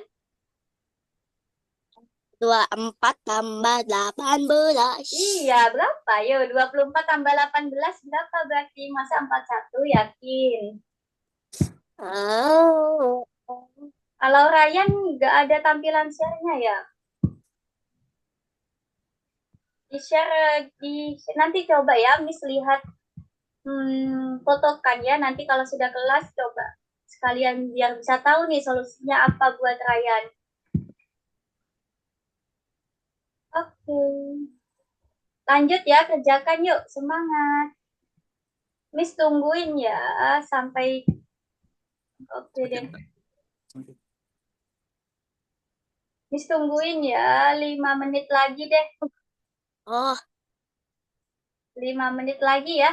24 tambah 18. Iya, berapa? Yo, 24 tambah 18 berapa berarti? Masa 41? Yakin? Oh. Kalau Ryan nggak ada tampilan share-nya ya? di-share nanti coba ya, Miss lihat fotokan ya. Nanti kalau sudah kelas coba sekalian biar bisa tahu nih solusinya apa buat Ryan. Oke. Lanjut ya, kerjakan yuk. Semangat. Miss tungguin ya sampai oke deh. Miss tungguin ya 5 menit lagi deh. Oh, 5 menit lagi ya.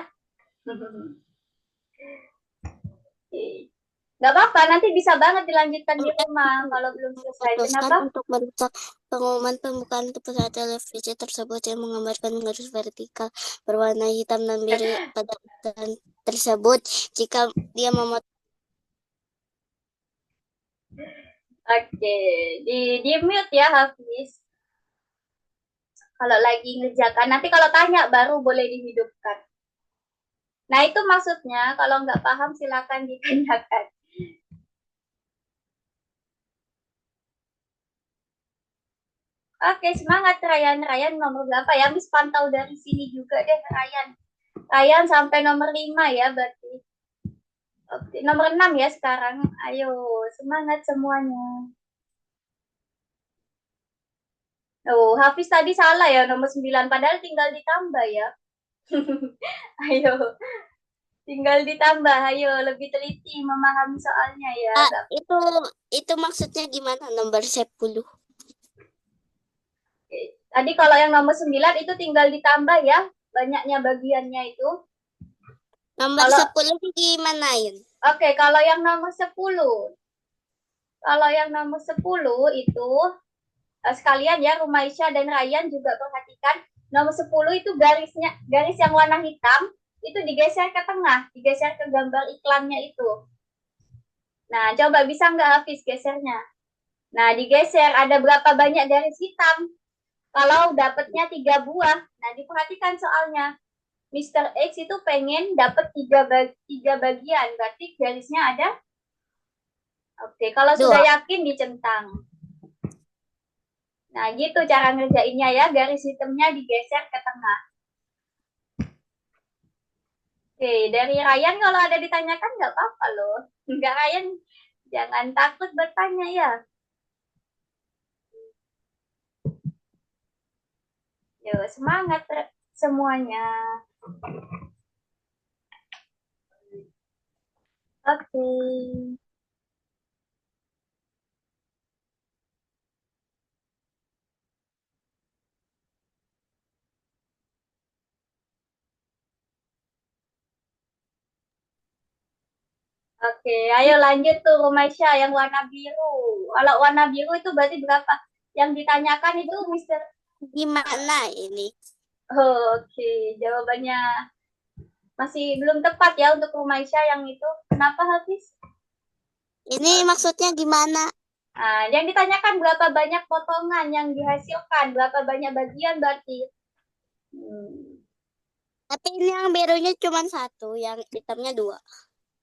Nggak apa-apa, nanti bisa banget dilanjutkan di rumah kalau belum selesai. memutuskan Kenapa? untuk merusak pengumuman pembukaan pesawat televisi tersebut yang menggambarkan garis vertikal berwarna hitam dan biru pada iklan tersebut. Jika dia memotong Oke, di mute ya Hafiz. Kalau lagi ngerjakan, nanti kalau tanya baru boleh dihidupkan. Nah itu maksudnya, kalau nggak paham silakan ditanyakan. Oke, semangat Ryan. Ryan nomor berapa ya? Miss pantau dari sini juga deh Ryan. Ryan sampai nomor 5 ya berarti. Oke, nomor 6 ya sekarang. Ayo, semangat semuanya. Oh, Hafiz tadi salah ya nomor 9. Padahal tinggal ditambah ya. Ayo, tinggal ditambah. Ayo, lebih teliti memahami soalnya ya. itu maksudnya gimana nomor 10? Tadi kalau yang nomor 9 itu tinggal ditambah ya. Banyaknya bagiannya itu. Nomor Kalau 10 gimana yun? Oke, kalau yang nomor 10. Kalau yang nomor 10 itu sekalian ya Rumaisya dan Ryan juga perhatikan nomor 10 itu garis yang warna hitam itu digeser ke tengah, digeser ke gambar iklannya itu. Nah, coba bisa nggak Hafiz gesernya? Nah, digeser ada berapa banyak garis hitam? Kalau dapatnya 3 buah. Nah, diperhatikan soalnya. Mr. X itu pengen dapat 3 bagian, berarti garisnya ada. Oke, kalau sudah yakin dicentang. Nah, gitu cara ngerjainnya ya. Garis hitamnya digeser ke tengah. Oke, dari Ryan kalau ada ditanyakan nggak apa-apa loh. Enggak Ryan, jangan takut bertanya ya. Yo, semangat semuanya. Oke. Oke, ayo lanjut tuh Rumaisya yang warna biru. Kalau warna biru itu berarti berapa? Yang ditanyakan itu Mister. Gimana ini? Oke, jawabannya masih belum tepat ya untuk Rumaisya yang itu. Kenapa Hafiz? Ini maksudnya gimana? Nah, yang ditanyakan berapa banyak potongan yang dihasilkan, berapa banyak bagian berarti. Tapi ini yang birunya cuma 1, yang hitamnya 2.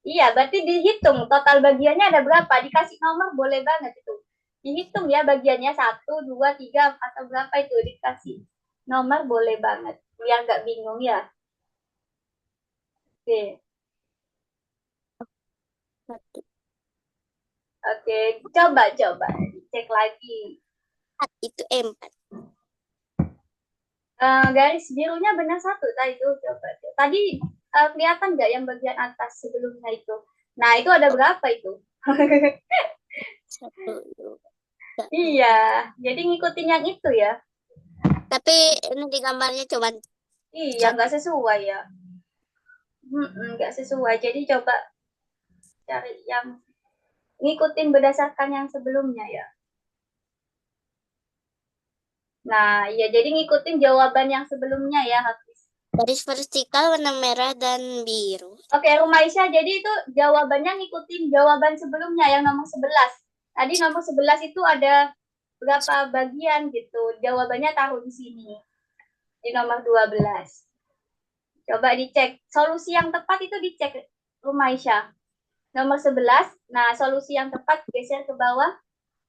Iya, berarti dihitung total bagiannya ada berapa. Dikasih nomor boleh banget itu. Dihitung ya bagiannya 1, 2, 3, atau berapa itu. Dikasih nomor boleh banget. Biar nggak bingung ya. Oke. Oke, coba cek lagi. Itu 4. Garis birunya benar 1 tadi itu coba. Tadi kelihatan nggak yang bagian atas sebelumnya itu? Nah, itu ada berapa itu? 1, 2. Iya, jadi ngikutin yang itu ya. Tapi ini di gambarnya cuma Iya, nggak sesuai ya. Nggak sesuai. Jadi coba cari yang ngikutin berdasarkan yang sebelumnya ya. Nah, ya jadi ngikutin jawaban yang sebelumnya ya, Hafiz. garis vertikal warna merah dan biru. Oke, Rumaisya, jadi itu jawabannya ngikutin jawaban sebelumnya yang nomor 11. Tadi nomor 11 itu ada berapa bagian gitu. Jawabannya taruh di sini. Di nomor 12. Coba dicek. Solusi yang tepat itu dicek Rumaisya. Nomor 11. Nah, solusi yang tepat geser ke bawah.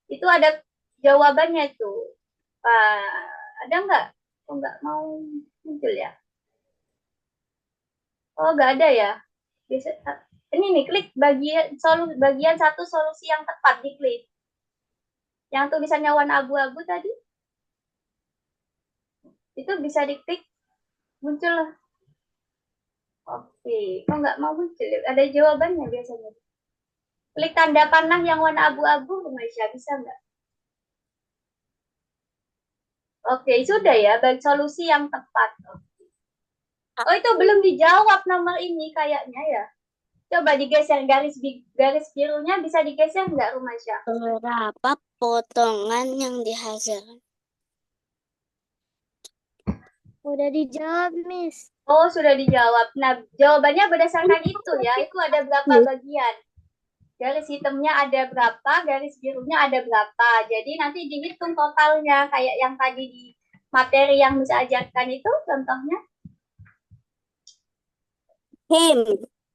Itu ada jawabannya itu. Ada nggak Kok nggak mau muncul ya? Oh, nggak ada ya? Bisa, ini nih, klik bagian satu solusi yang tepat, diklik. Yang tulisannya warna abu-abu tadi, itu bisa diklik, muncul. Oke, kok nggak mau muncul? Ada jawabannya biasanya. Klik tanda panah yang warna abu-abu, Rumaisya, bisa nggak? Oke, sudah ya, bagi solusi yang tepat. Oh, itu belum dijawab nomor ini kayaknya ya. Coba digeser garis birunya, bisa digeser nggak, Rumaisya? Berapa potongan yang dihasilkan? Udah dijawab, Miss. Oh, sudah dijawab. Nah, jawabannya berdasarkan itu ya. Itu ada berapa bagian? Garis hitamnya ada berapa, garis birunya ada berapa. Jadi nanti dihitung totalnya. Kayak yang tadi di materi yang bisa ajarkan itu contohnya.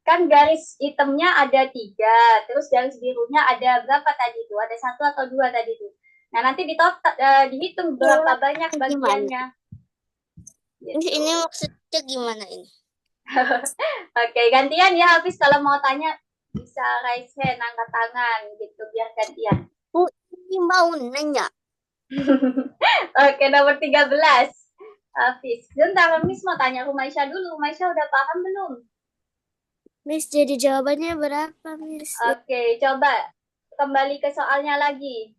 Kan garis hitamnya ada 3, terus garis birunya ada berapa tadi itu? Ada 1 atau 2 tadi itu. Nah, nanti dihitung berapa banyak bagiannya. Gitu. Ini maksudnya gimana ini? Oke, gantian ya Hafiz, kalau mau tanya bisa raise hand, angkat tangan gitu, biar gantian. Ini mau nanya. Oke, nomor 13. Hafiz. Bentar, Miss mau tanya Rumaisya dulu. Rumaisya udah paham belum? Miss, jadi jawabannya berapa, Miss? Oke, coba kembali ke soalnya lagi.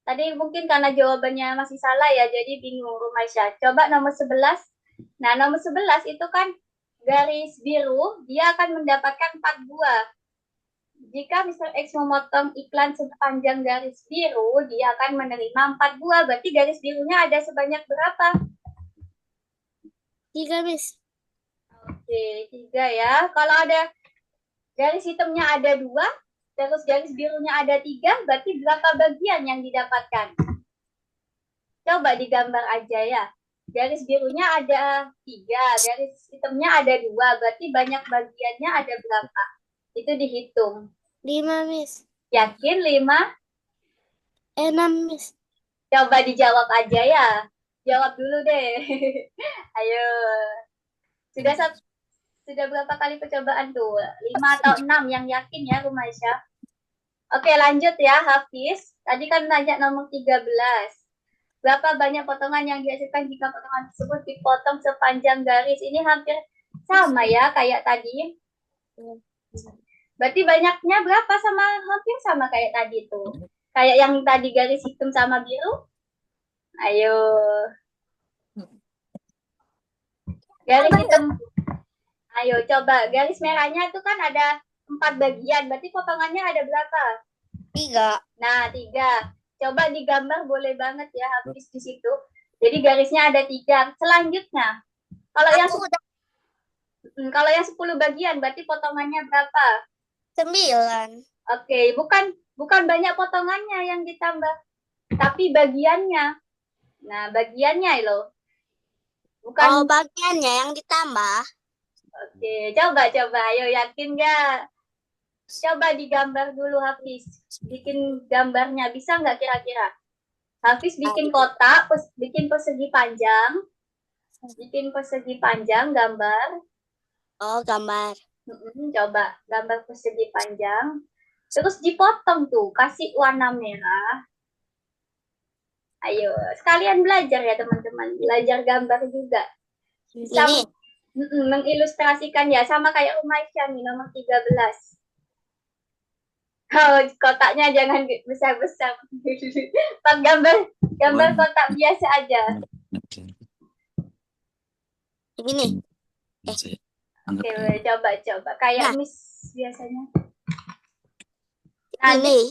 Tadi mungkin karena jawabannya masih salah ya, jadi bingung Rumaisya. Coba nomor 11. Nah, nomor 11 itu kan garis biru, dia akan mendapatkan 4 buah. Jika Mr. X memotong iklan sepanjang garis biru, dia akan menerima 4 buah. Berarti garis birunya ada sebanyak berapa? 3, Miss. Oke, 3 ya. Kalau ada garis hitamnya ada 2, terus garis birunya ada 3, berarti berapa bagian yang didapatkan? Coba digambar aja ya. Garis birunya ada 3, garis hitamnya ada 2, berarti banyak bagiannya ada berapa? Itu dihitung. 5, Miss. Yakin 5? 6, Miss. Coba dijawab aja ya. Jawab dulu deh. Ayo. Sudah berapa kali percobaan tuh? 5 atau 6 yang yakin ya, Rumaisya? Oke, lanjut ya, Hafiz. Tadi kan nanya nomor 13. Berapa banyak potongan yang dihasilkan jika potongan tersebut dipotong sepanjang garis? Ini hampir sama ya, kayak tadi. Berarti banyaknya berapa, sama hampir sama kayak tadi tuh. Kayak yang tadi garis hitam sama biru. Ayo. Garis hitam. Ayo coba, garis merahnya itu kan ada 4 bagian, berarti potongannya ada berapa? 3. Nah, 3. Coba digambar boleh banget ya, habis di situ. Jadi garisnya ada 3. Selanjutnya, kalau yang 10 bagian, berarti potongannya berapa? 9. Oke, bukan banyak potongannya yang ditambah, tapi bagiannya. Nah, bagiannya loh. Bukan. Bagiannya yang ditambah. Oke, coba. Ayo, yakin nggak? Coba digambar dulu, Hafiz. Bikin gambarnya, bisa nggak kira-kira? Hafiz bikin kotak, bikin persegi panjang. Gambar. Oh, gambar. Coba, gambar persegi panjang. Terus dipotong tuh, kasih warna merah. Ayo, sekalian belajar ya teman-teman. Belajar gambar juga. Bisa mengilustrasikan ya, sama kayak Rumaisya nih, nomor 13. Oh, kotaknya jangan besar-besar. Pak gambar kotak biasa aja. Begini. Oke, coba. Kayak Miss biasanya. Nah, ini.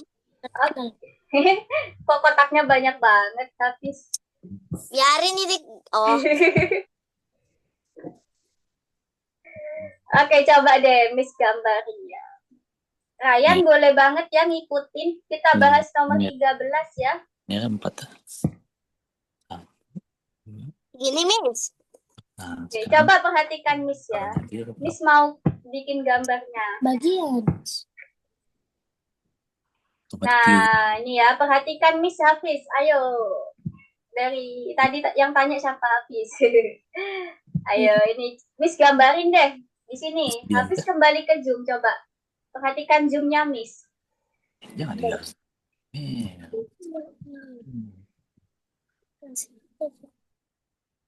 Kok kotaknya banyak banget, Hafiz? Biarin ini. Oh. Oke, coba deh Miss gambarnya. Ryan boleh banget ya ngikutin. Kita bahas nomor 13 ya. Ya, 4. Gini, Miss. Oke, coba perhatikan Miss ya. Miss mau bikin gambarnya. Bagian. Nah, ini ya, perhatikan Miss Hafiz. Ayo. Dari tadi yang tanya siapa Hafiz? Ayo ini Miss gambarin deh di sini. Hafiz kembali ke Zoom coba. Perhatikan Zoom-nya Miss. Jangan dilihat.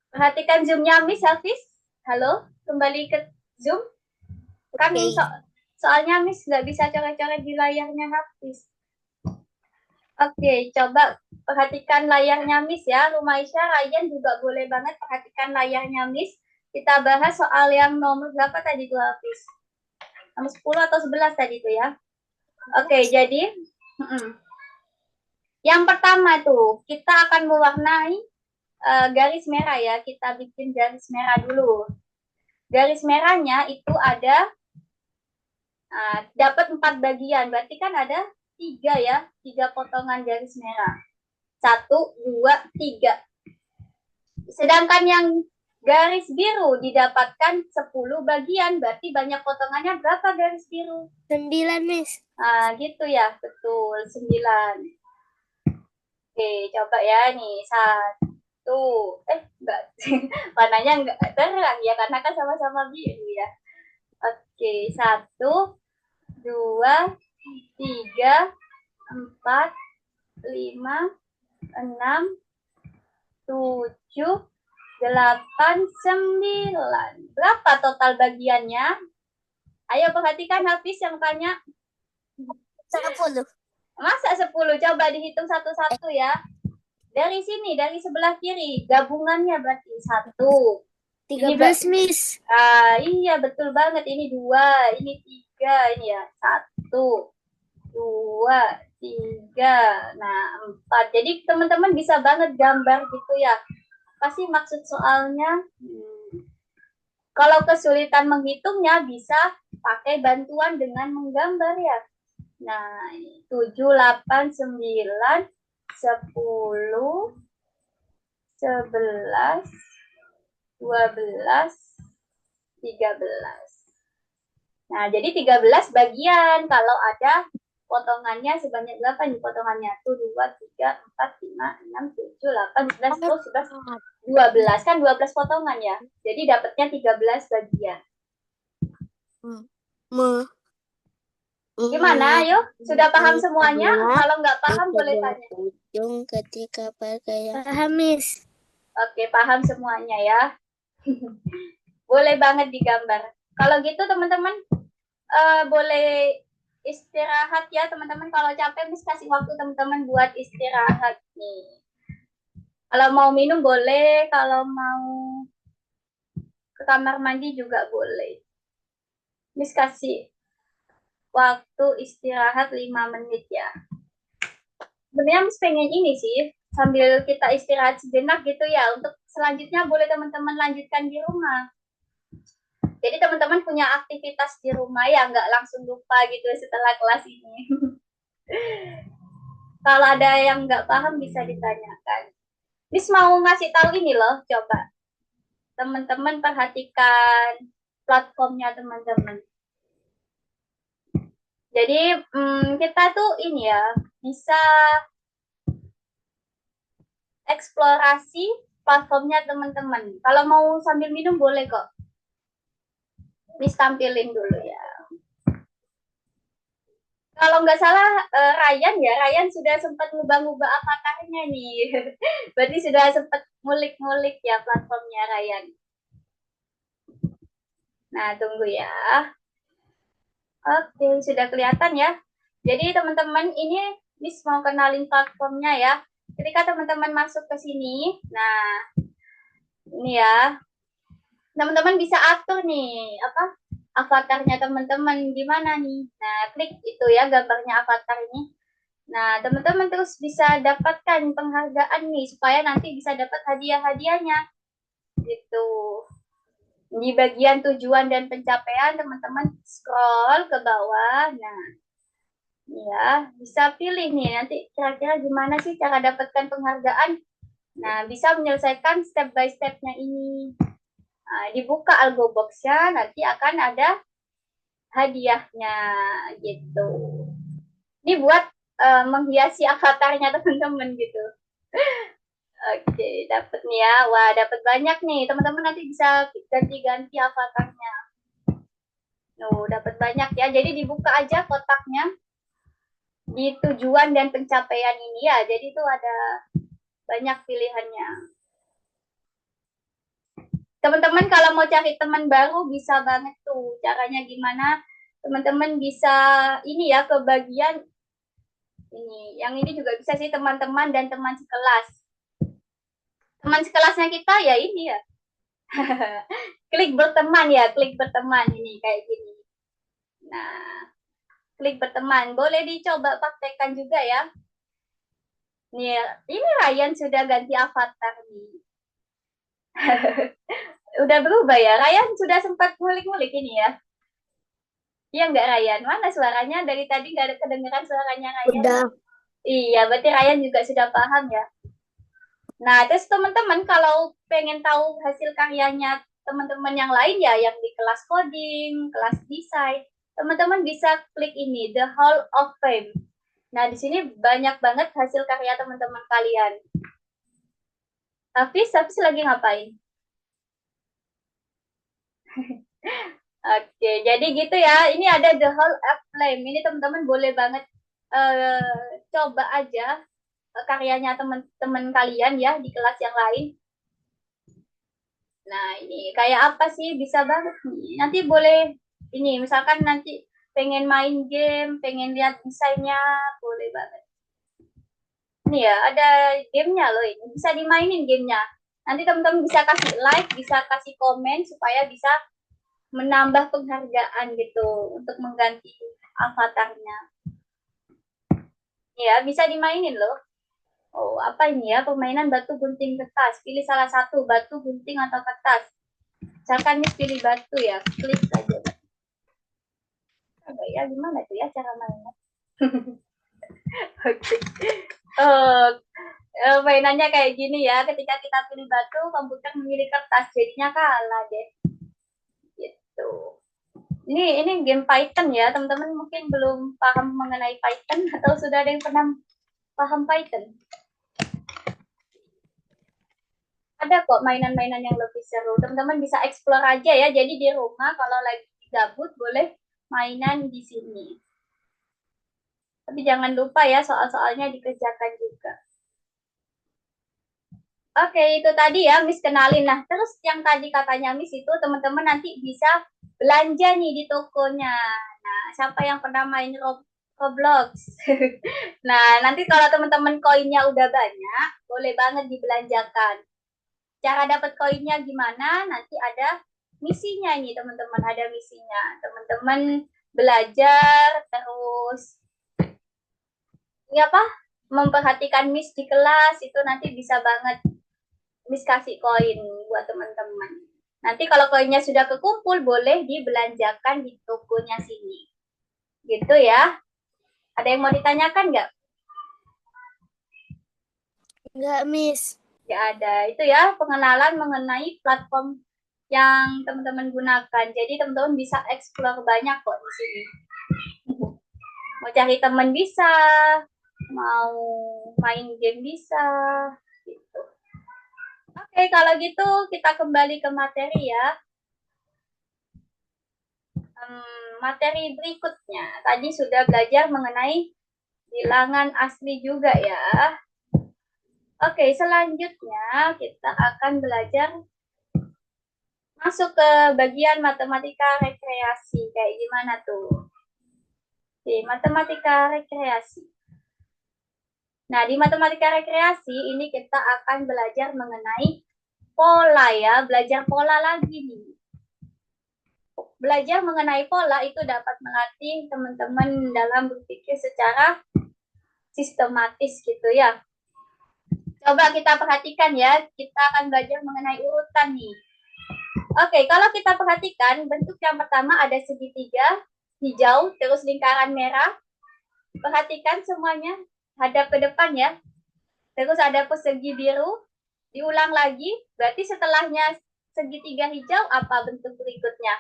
Perhatikan Zoom-nya Miss Hafiz. Halo, kembali ke Zoom. Kan soalnya Miss nggak bisa coret-coret di layarnya Hafiz. Oke, coba perhatikan layarnya Miss ya. Rumaisya, Ryan juga boleh banget perhatikan layarnya Miss. Kita bahas soal yang nomor berapa tadi tuh Hafiz? Nomor 10 atau 11 tadi tuh ya. Oke, jadi yang pertama tuh kita akan mewarnai garis merah ya. Kita bikin garis merah dulu. Garis merahnya itu ada dapat 4 bagian. Berarti kan ada 3 ya. 3 potongan garis merah. 1, 2, 3. Sedangkan yang garis biru didapatkan 10 bagian. Berarti banyak potongannya berapa garis biru? 9, Miss. Gitu ya. Betul, 9. Oke, coba ya nih. 1. Enggak. Warnanya enggak terang ya, karena kan sama-sama biru ya. Oke, 1, 2, 3, 4, 5, 6, 7, 8, 9. Berapa total bagiannya? Ayo perhatikan Hafiz yang tanya. 10. Masa 10? Coba dihitung satu-satu ya. Dari sini, dari sebelah kiri. Gabungannya berarti 1. 13, Miss. Iya, betul banget. Ini 2, ini 3, ini ya. 1, 2, 3. Nah, 4. Jadi teman-teman bisa banget gambar gitu ya. Apa sih maksud soalnya? Kalau kesulitan menghitungnya bisa pakai bantuan dengan menggambar ya. Nah, 7, 8, 9, 10, 11, 12, 13. Nah, jadi 13 bagian. Kalau ada potongannya sebanyak berapa nih potongannya? Tuh 2, 3, 4, 5, 6, 7, 8, 9, 10, 11, 12. Kan 12 potongan ya. Jadi dapatnya 13 bagian. Gimana? Ayo, sudah paham semuanya? Kalau nggak paham boleh tanya. Ujung ketika pakai yang paham, Miss. Oke, paham semuanya ya. Boleh banget digambar. Kalau gitu teman-teman boleh istirahat ya teman-teman. Kalau capek Miss kasih waktu teman-teman buat istirahat nih. Kalau mau minum boleh, kalau mau ke kamar mandi juga boleh. Miss kasih waktu istirahat 5 menit ya. Sebenarnya Miss pengen ini sih, sambil kita istirahat sejenak gitu ya. Untuk selanjutnya boleh teman-teman lanjutkan di rumah. Jadi teman-teman punya aktivitas di rumah ya, nggak langsung lupa gitu setelah kelas ini. Kalau ada yang nggak paham bisa ditanyakan. Miss mau ngasih tahu ini loh, coba. Teman-teman perhatikan platformnya teman-teman. Jadi kita tuh ini ya, bisa eksplorasi platformnya teman-teman. Kalau mau sambil minum boleh kok. Miss tampilin dulu ya. Kalau nggak salah Ryan sudah sempat ngubah-ngubah avatarnya nih. Berarti sudah sempat ngulik-ngulik ya platformnya Ryan. Nah, tunggu ya. Oke, sudah kelihatan ya. Jadi teman-teman ini Miss mau kenalin platformnya ya. Ketika teman-teman masuk ke sini, nah ini ya. Teman-teman bisa atur nih apa avatarnya teman-teman gimana nih. Nah, klik itu ya gambarnya avatar ini. Nah, teman-teman terus bisa dapatkan penghargaan nih supaya nanti bisa dapat hadiah-hadiahnya. Gitu. Di bagian tujuan dan pencapaian teman-teman scroll ke bawah. Nah, ya, bisa pilih nih nanti kira-kira gimana sih cara dapatkan penghargaan. Nah, bisa menyelesaikan step by step-nya ini. Nah, dibuka algo box-nya, nanti akan ada hadiahnya gitu. Ini buat menghiasi avatarnya teman-teman gitu. Oke, dapat nih ya. Wah, dapat banyak nih. Teman-teman nanti bisa ganti-ganti avatarnya. Dapat banyak ya. Jadi dibuka aja kotaknya di tujuan dan pencapaian ini ya. Jadi itu ada banyak pilihannya. Teman-teman kalau mau cari teman baru bisa banget tuh. Caranya gimana? Teman-teman bisa ini ya ke bagian ini. Yang ini juga bisa sih teman-teman dan teman sekelas. Teman sekelasnya kita ya ini ya. Klik berteman ya, klik berteman ini kayak gini. Nah, klik berteman. Boleh dicoba praktekkan juga ya. Nih, ini Ryan sudah ganti avatar nih. Udah berubah ya. Ryan sudah sempat ngulik-ngulik ini ya. Iya nggak Ryan? Mana suaranya? Dari tadi nggak ada kedengeran suaranya Ryan. Udah. Iya, berarti Ryan juga sudah paham ya. Nah, terus teman-teman kalau pengen tahu hasil karyanya teman-teman yang lain ya, yang di kelas coding, kelas desain, teman-teman bisa klik ini, The Hall of Fame. Nah, di sini banyak banget hasil karya teman-teman kalian. Hafiz lagi ngapain? Oke, jadi gitu ya. Ini ada The Hall of Flame. Ini teman-teman boleh banget coba aja karyanya teman-teman kalian ya di kelas yang lain. Nah, ini kayak apa sih? Bisa banget nih. Nanti boleh ini, misalkan nanti pengen main game, pengen lihat desainnya, boleh banget. Ini ya, ada gamenya loh ini. Bisa dimainin gamenya. Nanti teman-teman bisa kasih like, bisa kasih komen supaya bisa menambah penghargaan gitu untuk mengganti avatarnya. Ya, bisa dimainin loh. Oh, apa ini ya? Permainan batu gunting kertas. Pilih salah satu, batu gunting atau kertas. Misalkan nih pilih batu ya, klik saja. Enggak ya, gimana tuh ya cara mainnya? Oke. Oh, mainannya kayak gini ya. Ketika kita pilih batu, komputer memilih kertas. Jadinya kalah deh. Gitu. Ini game Python ya, teman-teman mungkin belum paham mengenai Python atau sudah ada yang pernah paham Python? Ada kok mainan-mainan yang lebih seru. Teman-teman bisa explore aja ya. Jadi di rumah kalau lagi gabut boleh mainan di sini. Tapi jangan lupa ya soal-soalnya dikerjakan juga. Oke, itu tadi ya Miss kenalin. Nah, terus yang tadi katanya Miss itu teman-teman nanti bisa belanja nih di tokonya. Nah, siapa yang pernah main Roblox? Nah, nanti kalau teman-teman koinnya udah banyak, boleh banget dibelanjakan. Cara dapat koinnya gimana? Nanti ada misinya ini teman-teman, ada misinya. Teman-teman belajar terus ini apa? Memperhatikan Miss di kelas itu nanti bisa banget Miss kasih koin buat teman-teman. Nanti kalau koinnya sudah kekumpul boleh dibelanjakan di tokonya sini. Gitu ya. Ada yang mau ditanyakan nggak? Enggak, Miss. Nggak ada. Itu ya pengenalan mengenai platform yang teman-teman gunakan. Jadi teman-teman bisa explore banyak kok di sini. Mau cari teman bisa, mau main game bisa, gitu. Oke, kalau gitu kita kembali ke materi ya. Materi berikutnya, tadi sudah belajar mengenai bilangan asli juga ya. Oke, selanjutnya kita akan belajar masuk ke bagian matematika rekreasi. Kayak gimana tuh? Oke, matematika rekreasi. Nah, di matematika rekreasi ini kita akan belajar mengenai pola ya, belajar pola lagi nih. Belajar mengenai pola itu dapat melatih teman-teman dalam berpikir secara sistematis gitu ya. Coba kita perhatikan ya, kita akan belajar mengenai urutan nih. Oke, kalau kita perhatikan bentuk yang pertama ada segitiga hijau, terus lingkaran merah. Perhatikan semuanya, hadap ke depan ya. Terus ada persegi biru, diulang lagi, berarti setelahnya segitiga hijau apa bentuk berikutnya?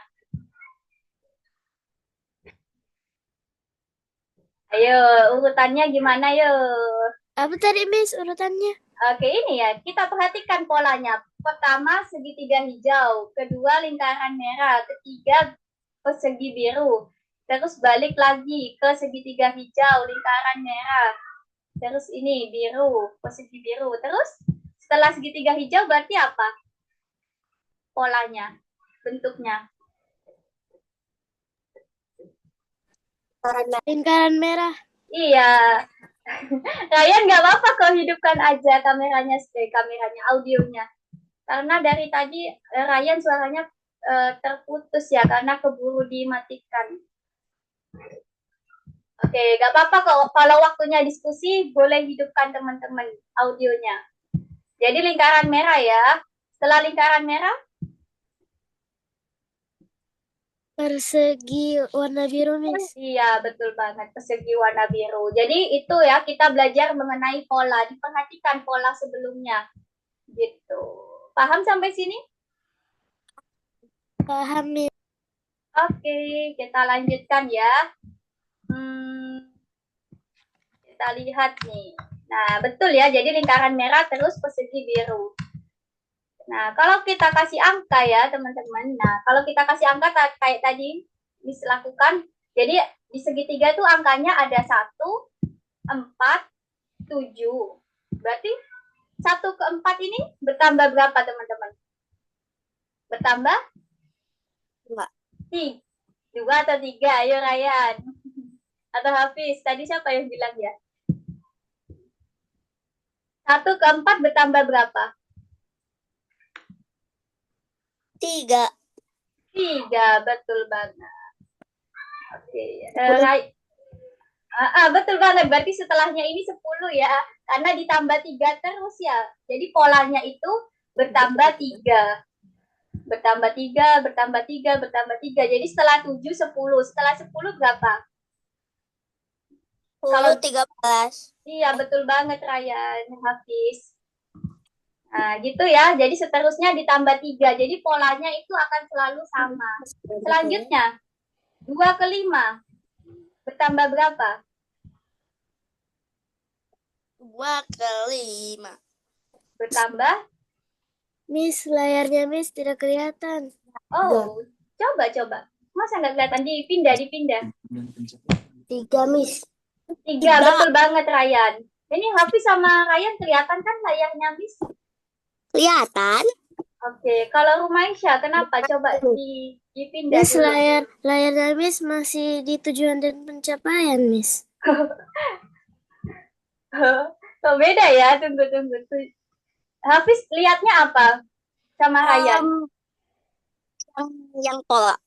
Ayo, urutannya gimana yuk? Apa tadi, Miss, urutannya? Oke, ini ya, kita perhatikan polanya. Pertama, segitiga hijau. Kedua, lingkaran merah. Ketiga, persegi biru. Terus balik lagi ke segitiga hijau, lingkaran merah. Terus ini, biru, persegi biru. Terus, setelah segitiga hijau berarti apa? Polanya, bentuknya. Lingkaran merah. Iya. Ryan nggak apa-apa kok, hidupkan aja kameranya, kameranya, audionya. Karena dari tadi Ryan suaranya terputus ya, karena keburu dimatikan. Oke, nggak apa-apa kok. Kalau waktunya diskusi, boleh hidupkan teman-teman audionya. Jadi lingkaran merah ya. Setelah lingkaran merah, Persegi warna biru, Miss. iya betul banget, persegi warna biru. Jadi itu ya, kita belajar mengenai pola. Diperhatikan pola sebelumnya. Gitu. Paham sampai sini? Paham, Miss. Oke, kita lanjutkan ya. Kita lihat nih. Nah, betul ya. Jadi lingkaran merah terus persegi biru. Nah, kalau kita kasih angka ya, teman-teman. Nah, kalau kita kasih angka kayak tadi bisa lakukan. Jadi di segitiga tuh angkanya ada 1, 4, 7. Berarti 1 ke 4 ini bertambah berapa, teman-teman? Bertambah? 2. 2 atau 3? Ayo Ryan. Atau Hafiz. Tadi siapa yang bilang ya? 1 ke 4 bertambah berapa? 3. 3, betul banget. Oke. Betul banget. Berarti setelahnya ini 10 ya. Karena ditambah 3 terus ya. Jadi polanya itu bertambah 3. Bertambah 3, bertambah 3, bertambah 3. Jadi setelah 7, 10. Setelah 10 berapa? Kalau 13. Iya, betul banget Ryan, Hafiz. Nah, gitu ya. Jadi seterusnya ditambah 3. Jadi polanya itu akan selalu sama. Selanjutnya, 2 ke 5. Bertambah berapa? 2 ke 5. Bertambah? Miss, layarnya Miss tidak kelihatan. Oh, coba. Masa nggak kelihatan? Dipindah. 3, Miss. 3, betul banget Ryan. Ini Hafiz sama Ryan kelihatan kan layarnya, Miss? Kelihatan. Oke, kalau Rumaisya kenapa? Coba dipindah Miss, dulu. layarnya Miss masih di tujuan dan pencapaian, Miss. Oh, beda ya, tunggu. Hafiz lihatnya apa sama Ryan? Yang pola.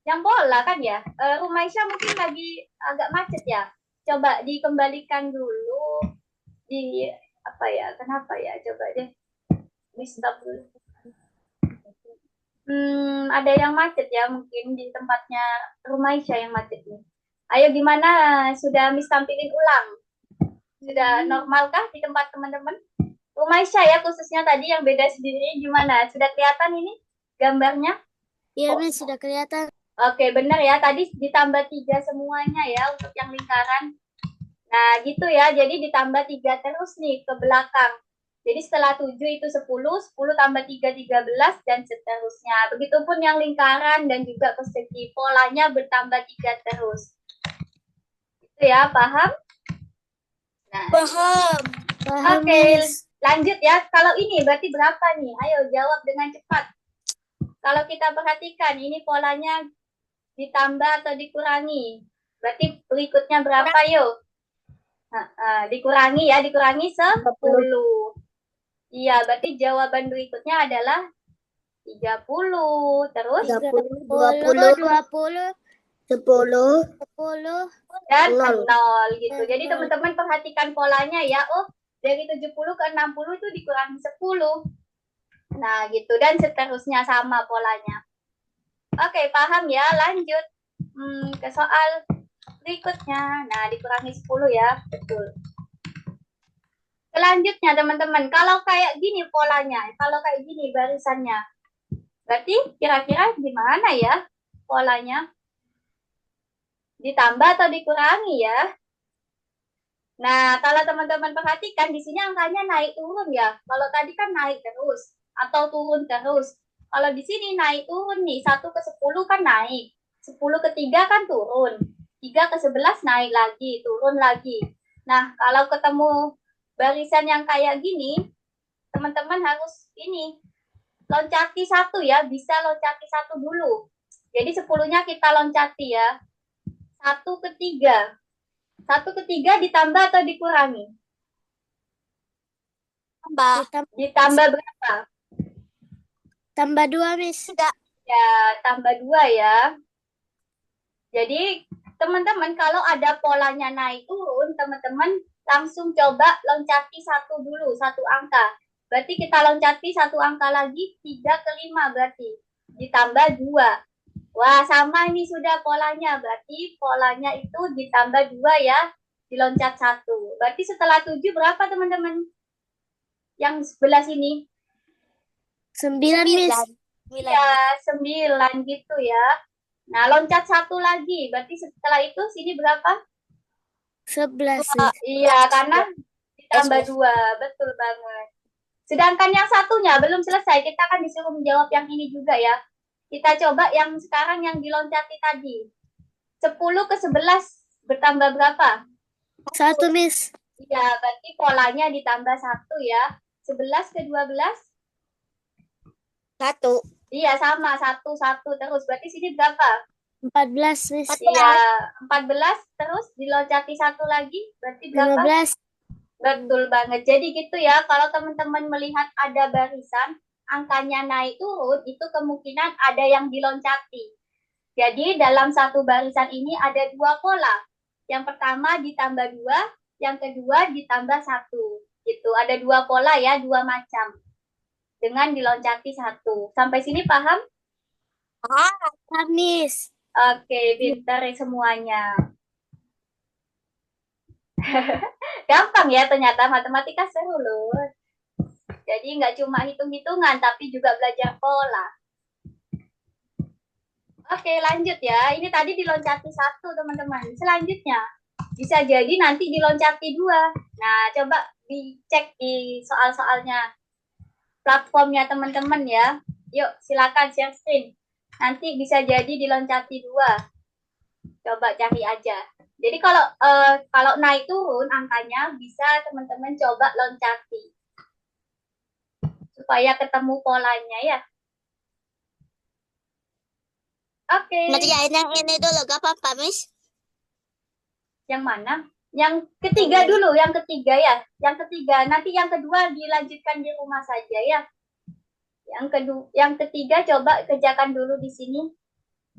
Yang bola kan ya. Rumaisya mungkin lagi agak macet ya. Coba dikembalikan dulu. Apa ya? Kenapa ya? Coba deh. Di stop dulu. Ada yang macet ya, mungkin di tempatnya Rumaisya yang macet nih. Ayo gimana? Sudah Miss tampilin ulang? Sudah normalkah di tempat teman-teman? Rumaisya ya khususnya tadi yang beda sendiri gimana? Sudah kelihatan ini gambarnya? Iya, Miss, sudah kelihatan. Oke, benar ya. Tadi ditambah 3 semuanya ya untuk yang lingkaran. Nah, gitu ya. Jadi ditambah 3 terus nih ke belakang. Jadi setelah 7 itu 10, 10 tambah 3, 13, dan seterusnya. Begitupun yang lingkaran dan juga persegi. Polanya bertambah 3 terus. Itu ya, paham? Nah, Paham. Oke, lanjut ya. Kalau ini berarti berapa nih? Ayo jawab dengan cepat. Kalau kita perhatikan, ini polanya ditambah atau dikurangi? Berarti berikutnya berapa yuk? Dikurangi ya, dikurangi 10. Iya, berarti jawaban berikutnya adalah 30. Terus 20, 10, dan 0 gitu. Jadi teman-teman perhatikan polanya ya. Oh, dari 70 ke 60 itu dikurangi 10. Nah, gitu. Dan seterusnya sama polanya. Oke, paham ya? Lanjut ke soal berikutnya. Nah, dikurangi 10 ya. Betul. Selanjutnya, teman-teman. Kalau kayak gini polanya. Kalau kayak gini barisannya. Berarti kira-kira gimana ya polanya? Ditambah atau dikurangi ya? Nah, kalau teman-teman perhatikan di sini angkanya naik turun ya. Kalau tadi kan naik terus atau turun terus. Kalau di sini naik turun nih, 1 ke 10 kan naik. 10 ke 3 kan turun. 3 ke 11 naik lagi, turun lagi. Nah, kalau ketemu barisan yang kayak gini, teman-teman harus ini loncati satu ya, bisa loncati satu dulu. Jadi 10-nya kita loncati ya. 1 ke 3. 1 ke 3 ditambah atau dikurangi? Tambah. Ditambah berapa? Tambah 2, Miss. Enggak. Ya, tambah 2 ya. Jadi, teman-teman kalau ada polanya naik turun, teman-teman langsung coba loncati satu dulu, satu angka. Berarti kita loncati satu angka lagi, 3 ke 5 berarti. Ditambah 2. Wah, sama ini sudah polanya. Berarti polanya itu ditambah 2 ya, diloncat satu. Berarti setelah 7 berapa teman-teman? Yang sebelah sini? 9, Miss. Iya, 9 gitu ya. Nah, loncat satu lagi. Berarti setelah itu sini berapa? 11, Iya, karena ditambah 2. Betul banget. Sedangkan yang satunya belum selesai. Kita kan disuruh menjawab yang ini juga ya. Kita coba yang sekarang yang diloncati tadi. 10 ke 11 bertambah berapa? 1, Miss. Iya, berarti polanya ditambah 1 ya. 11 ke 12? 1. Iya, sama. 1 terus. Berarti sini berapa? 14, Miss. Iya, 14 terus diloncati satu lagi. Berarti berapa? 15. Betul banget. Jadi gitu ya, kalau teman-teman melihat ada barisan, angkanya naik turun, itu kemungkinan ada yang diloncati. Jadi dalam satu barisan ini ada 2 pola. Yang pertama ditambah 2, yang kedua ditambah 1. Gitu, ada 2 pola ya, 2 macam. Dengan diloncati 1. Sampai sini paham? Miss. Oke, pinter semuanya. Gampang ya ternyata, matematika seru loh. Jadi nggak cuma hitung-hitungan, tapi juga belajar pola. Oke, lanjut ya. Ini tadi diloncati 1, teman-teman. Selanjutnya, bisa jadi nanti diloncati 2. Nah, coba dicek di soal-soalnya platformnya teman-teman ya. Yuk, silakan share screen. Nanti bisa jadi diloncati 2. Coba cari aja. Jadi kalau naik turun angkanya bisa teman-teman coba loncati supaya ketemu polanya ya. Oke. Ngerjain yang ini dulu, gak apa-apa, Miss. Yang mana? Yang ketiga dulu, yang ketiga ya. Yang ketiga, nanti yang kedua dilanjutkan di rumah saja ya. Yang ketiga coba kerjakan dulu di sini.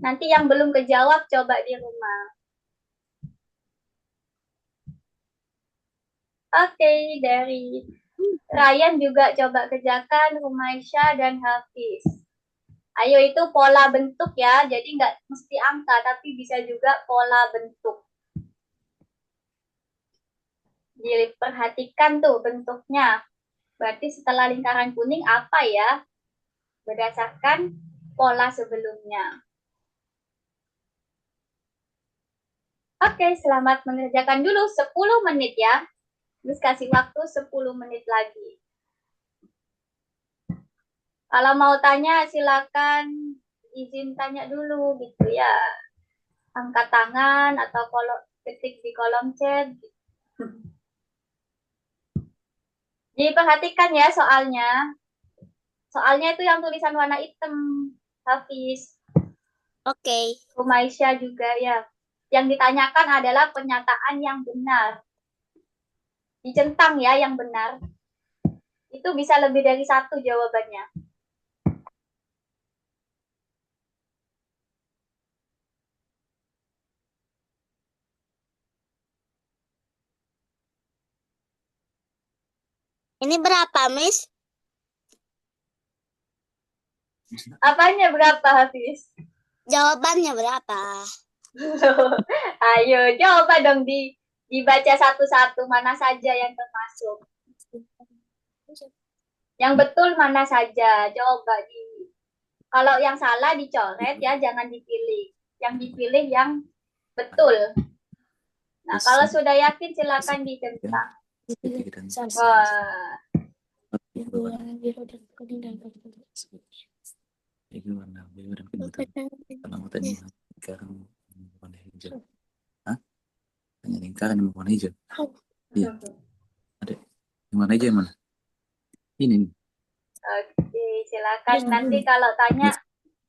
Nanti yang belum kejawab coba di rumah. Oke, dari Ryan juga coba kerjakan, Rumaisya dan Hafiz. Ayo, itu pola bentuk ya, jadi nggak mesti angka, tapi bisa juga pola bentuk. Diperhatikan tuh bentuknya. Berarti setelah lingkaran kuning apa ya? Berdasarkan pola sebelumnya. Oke, selamat mengerjakan dulu 10 menit ya. Terus kasih waktu 10 menit lagi. Kalau mau tanya silakan izin tanya dulu gitu ya. Angkat tangan atau ketik di kolom chat. Diperhatikan ya soalnya. Soalnya itu yang tulisan warna hitam, Hafiz. Oke. Rumaisya juga ya. Yang ditanyakan adalah pernyataan yang benar. Dicentang ya yang benar. Itu bisa lebih dari 1 jawabannya. Ini berapa, Miss? Apanya berapa, Hafiz? Jawabannya berapa? Ayo, coba dong dibaca satu-satu mana saja yang termasuk. Yang betul mana saja. Coba kalau yang salah dicoret ya, jangan dipilih. Yang dipilih yang betul. Nah, kalau sudah yakin silakan dicentang. Wah, Itu warna biru dan pink betul. Karena mau tanya lingkaran warna hijau. Hah? Tanya lingkaran yang warna hijau. Iya, ada. Yang warna hijau yang mana? Ini nih. oke, silakan nanti kalau tanya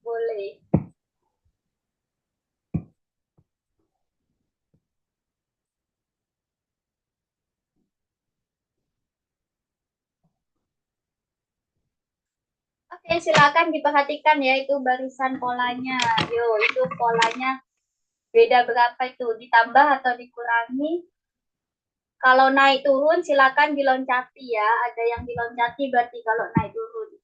boleh. Oke, silakan diperhatikan ya itu barisan polanya. Yo, itu polanya beda berapa itu? Ditambah atau dikurangi? Kalau naik turun silakan diloncati ya. Ada yang diloncati berarti kalau naik turun.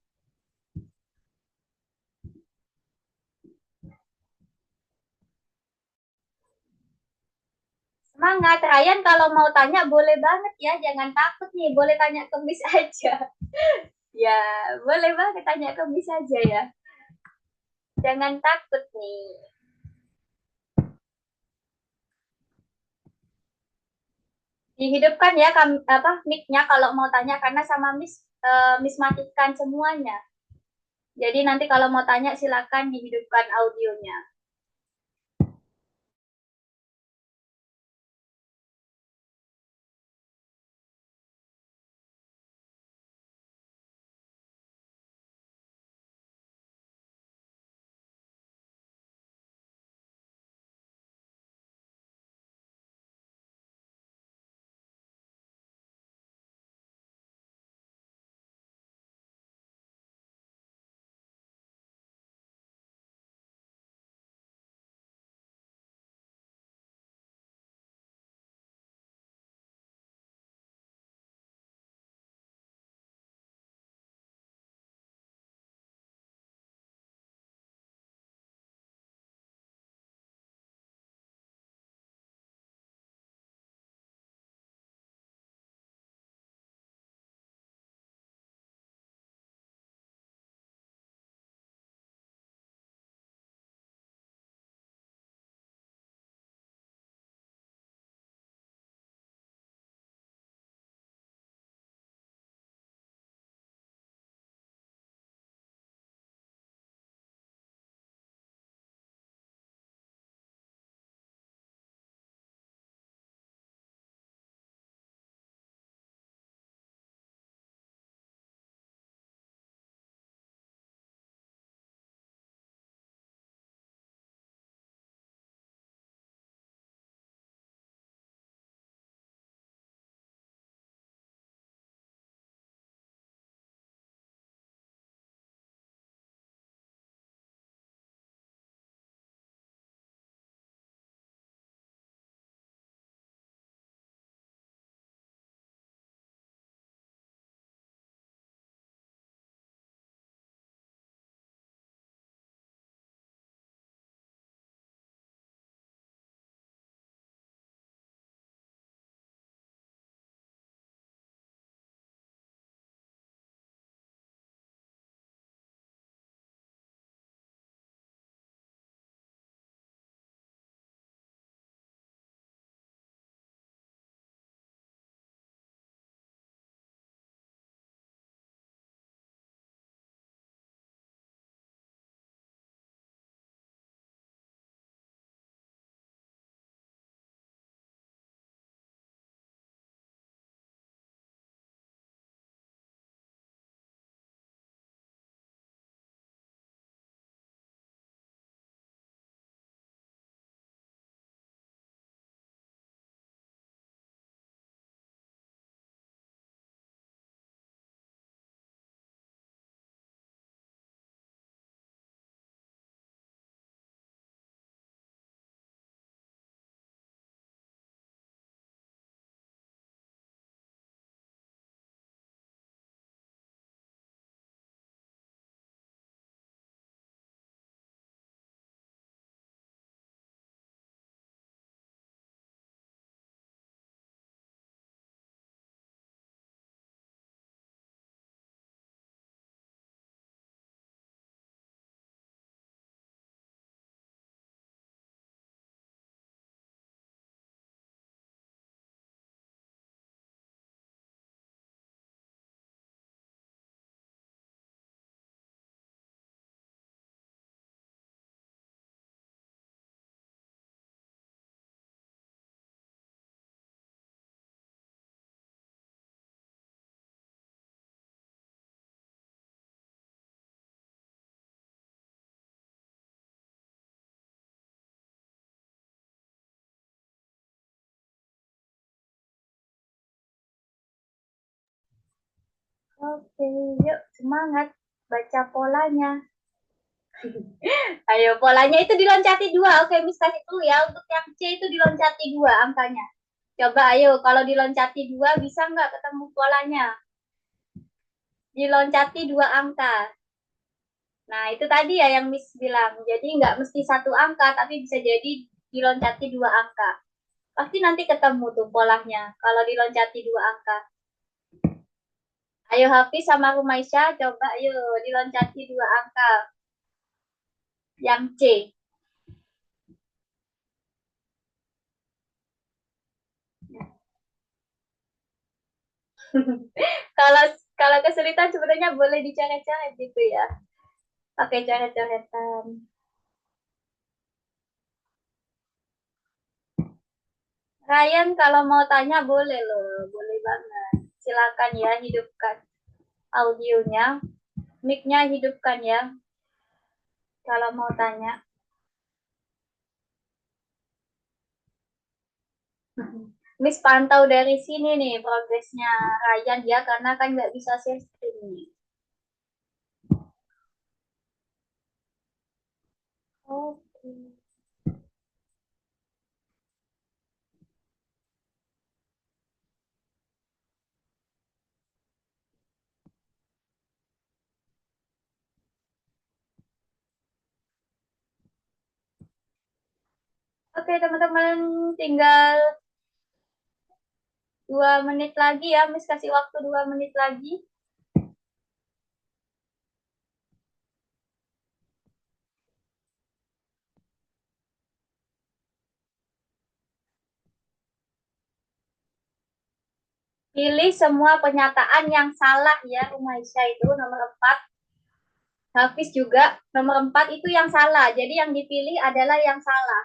Semangat, Ryan kalau mau tanya boleh banget ya, jangan takut nih, boleh tanya ke Miss aja. Ya, boleh banget tanya ke Miss aja ya. Jangan takut nih. Dihidupkan ya mic-nya kalau mau tanya karena sama Miss matikan semuanya. Jadi nanti kalau mau tanya silakan dihidupkan audionya. Oke, yuk semangat baca polanya. Ayo, polanya itu diloncati 2. Oke, Miss kasih dulu ya. Untuk yang C itu diloncati 2 angkanya. Coba ayo, kalau diloncati 2 bisa nggak ketemu polanya? Diloncati 2 angka. Nah, itu tadi ya yang Miss bilang. Jadi nggak mesti 1 angka, tapi bisa jadi diloncati 2 angka. Pasti nanti ketemu tuh polanya kalau diloncati 2 angka. Ayo Hafiz sama Rumaisya, coba ayo diloncati 2 angka. Yang C. kalau kalau kesulitan sebenarnya boleh dicoret-coret gitu ya. Pakai coret-coretan. Ryan kalau mau tanya boleh loh, boleh banget. Silakan ya hidupkan audionya, mic-nya hidupkan ya. Kalau mau tanya. Miss pantau dari sini nih progresnya Ryan ya, karena kan nggak bisa share screen nih. Oke. Oke teman-teman, tinggal 2 menit lagi ya, Miss kasih waktu 2 menit lagi. Pilih semua pernyataan yang salah ya, Umaisya itu nomor 4. Hafiz juga nomor 4 itu yang salah. Jadi yang dipilih adalah yang salah.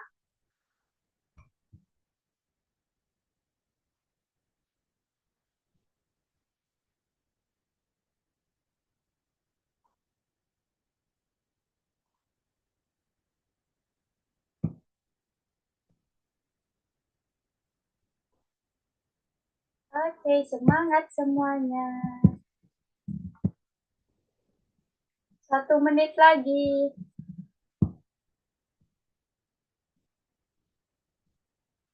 Oke, semangat semuanya. 1 menit lagi.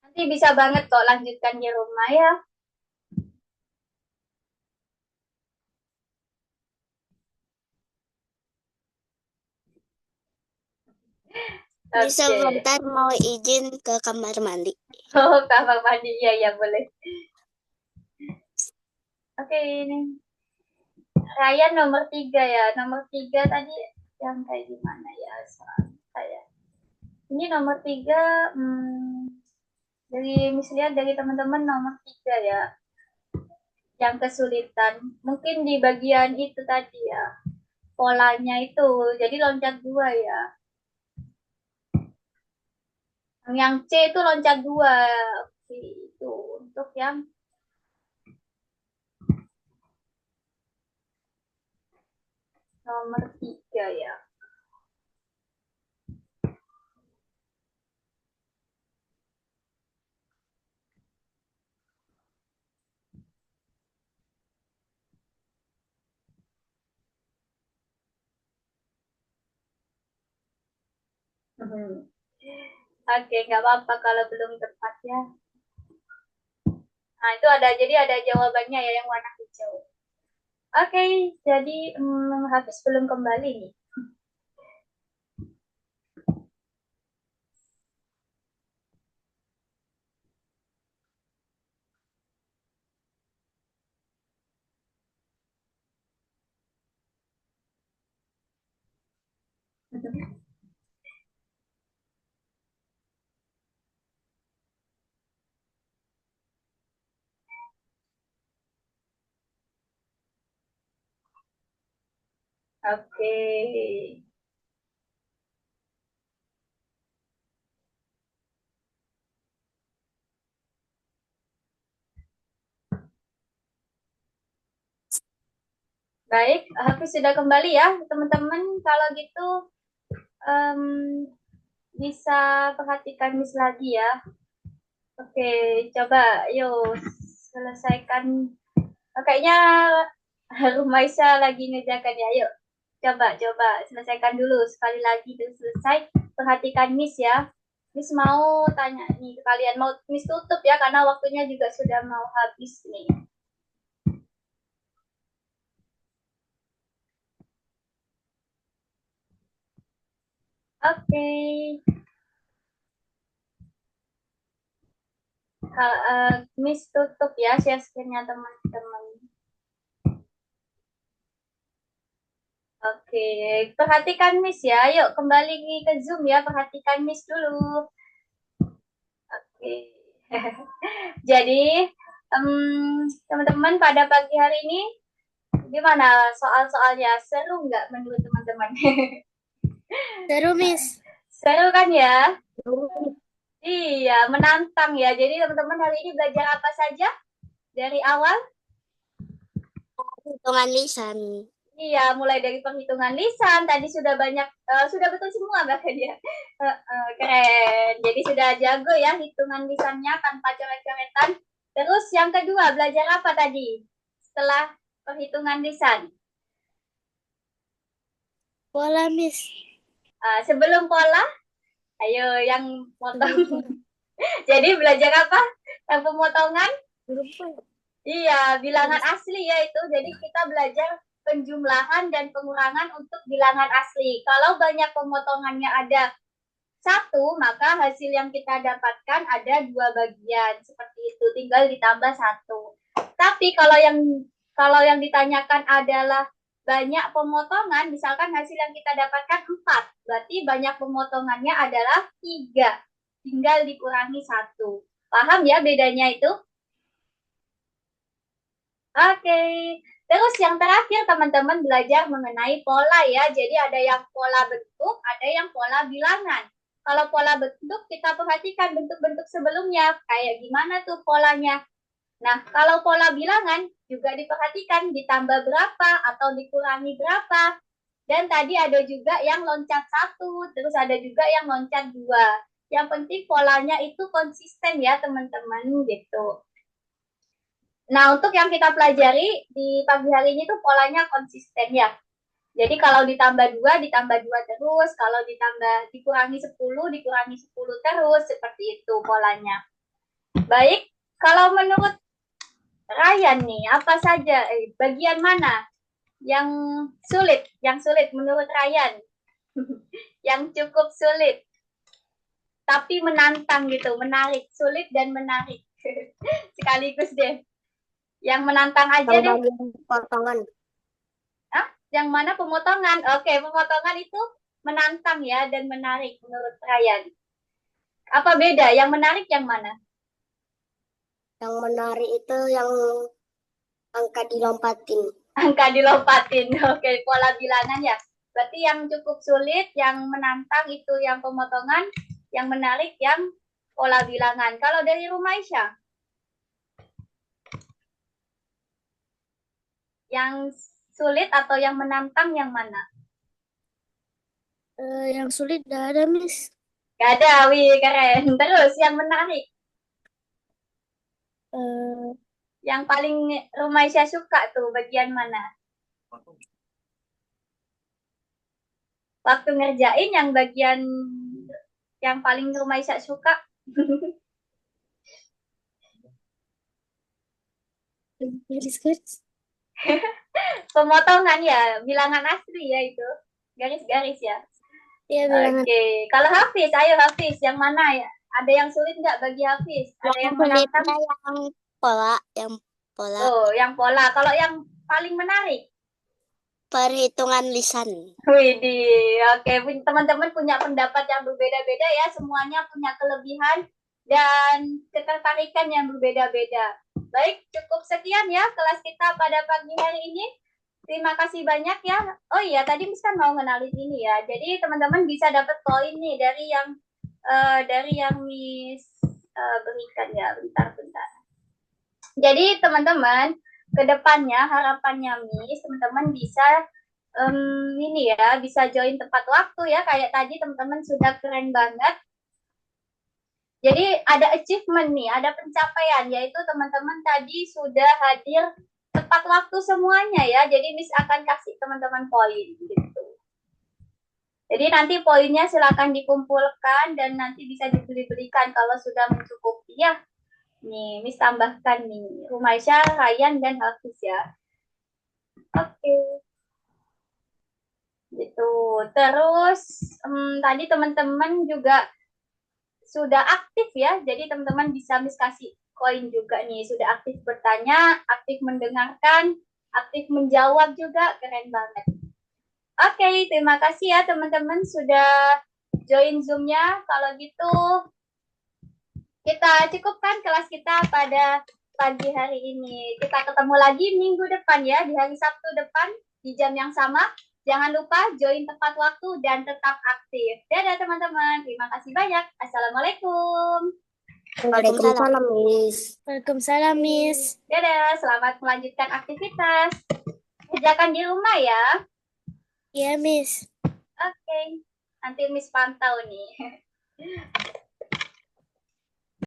Nanti bisa banget kok lanjutkan di rumah ya. Bisa Oke. bentar mau izin ke kamar mandi. Oh, kamar mandi. Iya, ya boleh. Oke, ini. Ryan nomor 3 ya. Nomor 3 tadi yang kayak gimana ya? Saya. Ini nomor 3, dari Miss lihat dari teman-teman nomor 3 ya. Yang kesulitan. Mungkin di bagian itu tadi ya. Polanya itu. Jadi loncat 2 ya. Yang C itu loncat 2. Oke, itu untuk yang nomor 3 ya. Oke, nggak apa-apa kalau belum tepat ya. Nah, itu ada jawabannya ya yang warna hijau. Oke, jadi Hafiz belum kembali nih. Oke. Baik, Hafiz sudah kembali ya, teman-teman. Kalau gitu um, bisa perhatikan Miss lagi ya. Oke, coba yuk selesaikan. Kayaknya Rumaisa lagi ngejakan ya. Yuk, coba selesaikan dulu. Sekali lagi tuh selesai. Perhatikan Miss ya. Miss mau tanya nih ke kalian. Mau Miss tutup ya karena waktunya juga sudah mau habis nih. Oke. Miss tutup ya share screen-nya teman-teman. Oke, perhatikan Miss ya. Yuk kembali ke Zoom ya. Perhatikan Miss dulu. Oke. Jadi, teman-teman pada pagi hari ini gimana soal-soalnya? Seru nggak menurut teman-teman? Seru, Miss. Seru kan ya? Iya, menantang ya. Jadi teman-teman hari ini belajar apa saja dari awal? Hitungan lisan. Iya, mulai dari perhitungan lisan. Tadi sudah banyak, sudah betul semua bahkan ya. Keren. Jadi sudah jago ya hitungan lisannya tanpa coret-coretan. Terus yang kedua, belajar apa tadi? Setelah perhitungan lisan. Pola, Miss. Sebelum pola, ayo yang potong. Jadi belajar apa? Yang pemotongan? Iya, bilangan asli ya itu. Jadi kita belajar penjumlahan dan pengurangan untuk bilangan asli. Kalau banyak pemotongannya ada satu, maka hasil yang kita dapatkan ada dua bagian. Seperti itu, tinggal ditambah satu. Tapi kalau yang ditanyakan adalah banyak pemotongan, misalkan hasil yang kita dapatkan 4, berarti banyak pemotongannya adalah 3. Tinggal dikurangi 1. Paham ya bedanya itu? Oke. Terus yang terakhir teman-teman belajar mengenai pola ya. Jadi ada yang pola bentuk, ada yang pola bilangan. Kalau pola bentuk kita perhatikan bentuk-bentuk sebelumnya. Kayak gimana tuh polanya. Nah, kalau pola bilangan juga diperhatikan ditambah berapa atau dikurangi berapa. Dan tadi ada juga yang loncat 1, terus ada juga yang loncat 2. Yang penting polanya itu konsisten ya teman-teman gitu. Nah, untuk yang kita pelajari di pagi hari ini tuh polanya konsisten ya. Jadi kalau ditambah 2 terus, kalau dikurangi 10 terus, seperti itu polanya. Baik, kalau menurut Ryan nih, apa saja, bagian mana yang sulit menurut Ryan? Yang cukup sulit, tapi menantang gitu, menarik, sulit dan menarik. Sekaligus deh. Yang menantang aja deh. Potongan. Yang mana pemotongan? Oke, pemotongan itu menantang ya dan menarik menurut Ryan. Apa beda? Yang menarik yang mana? Yang menarik itu yang angka dilompatin. Angka dilompatin. Oke, pola bilangan ya. Berarti yang cukup sulit, yang menantang itu yang pemotongan, yang menarik yang pola bilangan. Kalau dari Rumaisya? Yang sulit atau yang menantang yang mana? Yang sulit gak ada, Miss. Gak ada, wih keren. Terus yang menarik? Yang paling Rumaisya suka tuh bagian mana? Waktu ngerjain yang bagian yang paling Rumaisya suka? Garis-garis. Pemotongan ya, bilangan asli ya itu. Garis-garis ya. Iya, bilangan. Oke, kalau Hafiz, ayo Hafiz, yang mana ya? Ada yang sulit nggak bagi Hafiz? Ada yang menantang? Yang pola, yang pola. Oh, yang pola. Kalau yang paling menarik? Perhitungan lisan. Widih, oke. Teman-teman punya pendapat yang berbeda-beda ya. Semuanya punya kelebihan dan ketertarikan yang berbeda-beda. Baik, cukup sekian ya kelas kita pada pagi hari ini. Terima kasih banyak ya. Oh iya, tadi Miss kan mau ngenalin ini ya. Jadi teman-teman bisa dapat poin nih dari yang Miss berikan ya. Bentar. Jadi teman-teman, kedepannya harapannya Miss, teman-teman bisa ini ya, bisa join tepat waktu ya. Kayak tadi teman-teman sudah keren banget. Jadi ada achievement nih, ada pencapaian, yaitu teman-teman tadi sudah hadir tepat waktu semuanya ya. Jadi Miss akan kasih teman-teman poin gitu. Jadi nanti poinnya silakan dikumpulkan dan nanti bisa dibeli-belikan kalau sudah mencukupi ya. Nih, Miss tambahkan nih, Rumaisya, Ryan, dan Hafiz ya. Oke. Gitu. Terus tadi teman-teman juga sudah aktif ya. Jadi teman-teman bisa Miss kasih koin juga nih. Sudah aktif bertanya, aktif mendengarkan, aktif menjawab juga. Keren banget. Oke, terima kasih ya teman-teman sudah join Zoom-nya. Kalau gitu kita cukupkan kelas kita pada pagi hari ini. Kita ketemu lagi minggu depan ya, di hari Sabtu depan di jam yang sama. Jangan lupa join tepat waktu dan tetap aktif. Dadah teman-teman, terima kasih banyak. Assalamualaikum. Waalaikumsalam, Miss. Waalaikumsalam, Miss. Dadah, selamat melanjutkan aktivitas. Kerjakan di rumah ya. Iya, Miss. Oke, nanti Miss pantau nih.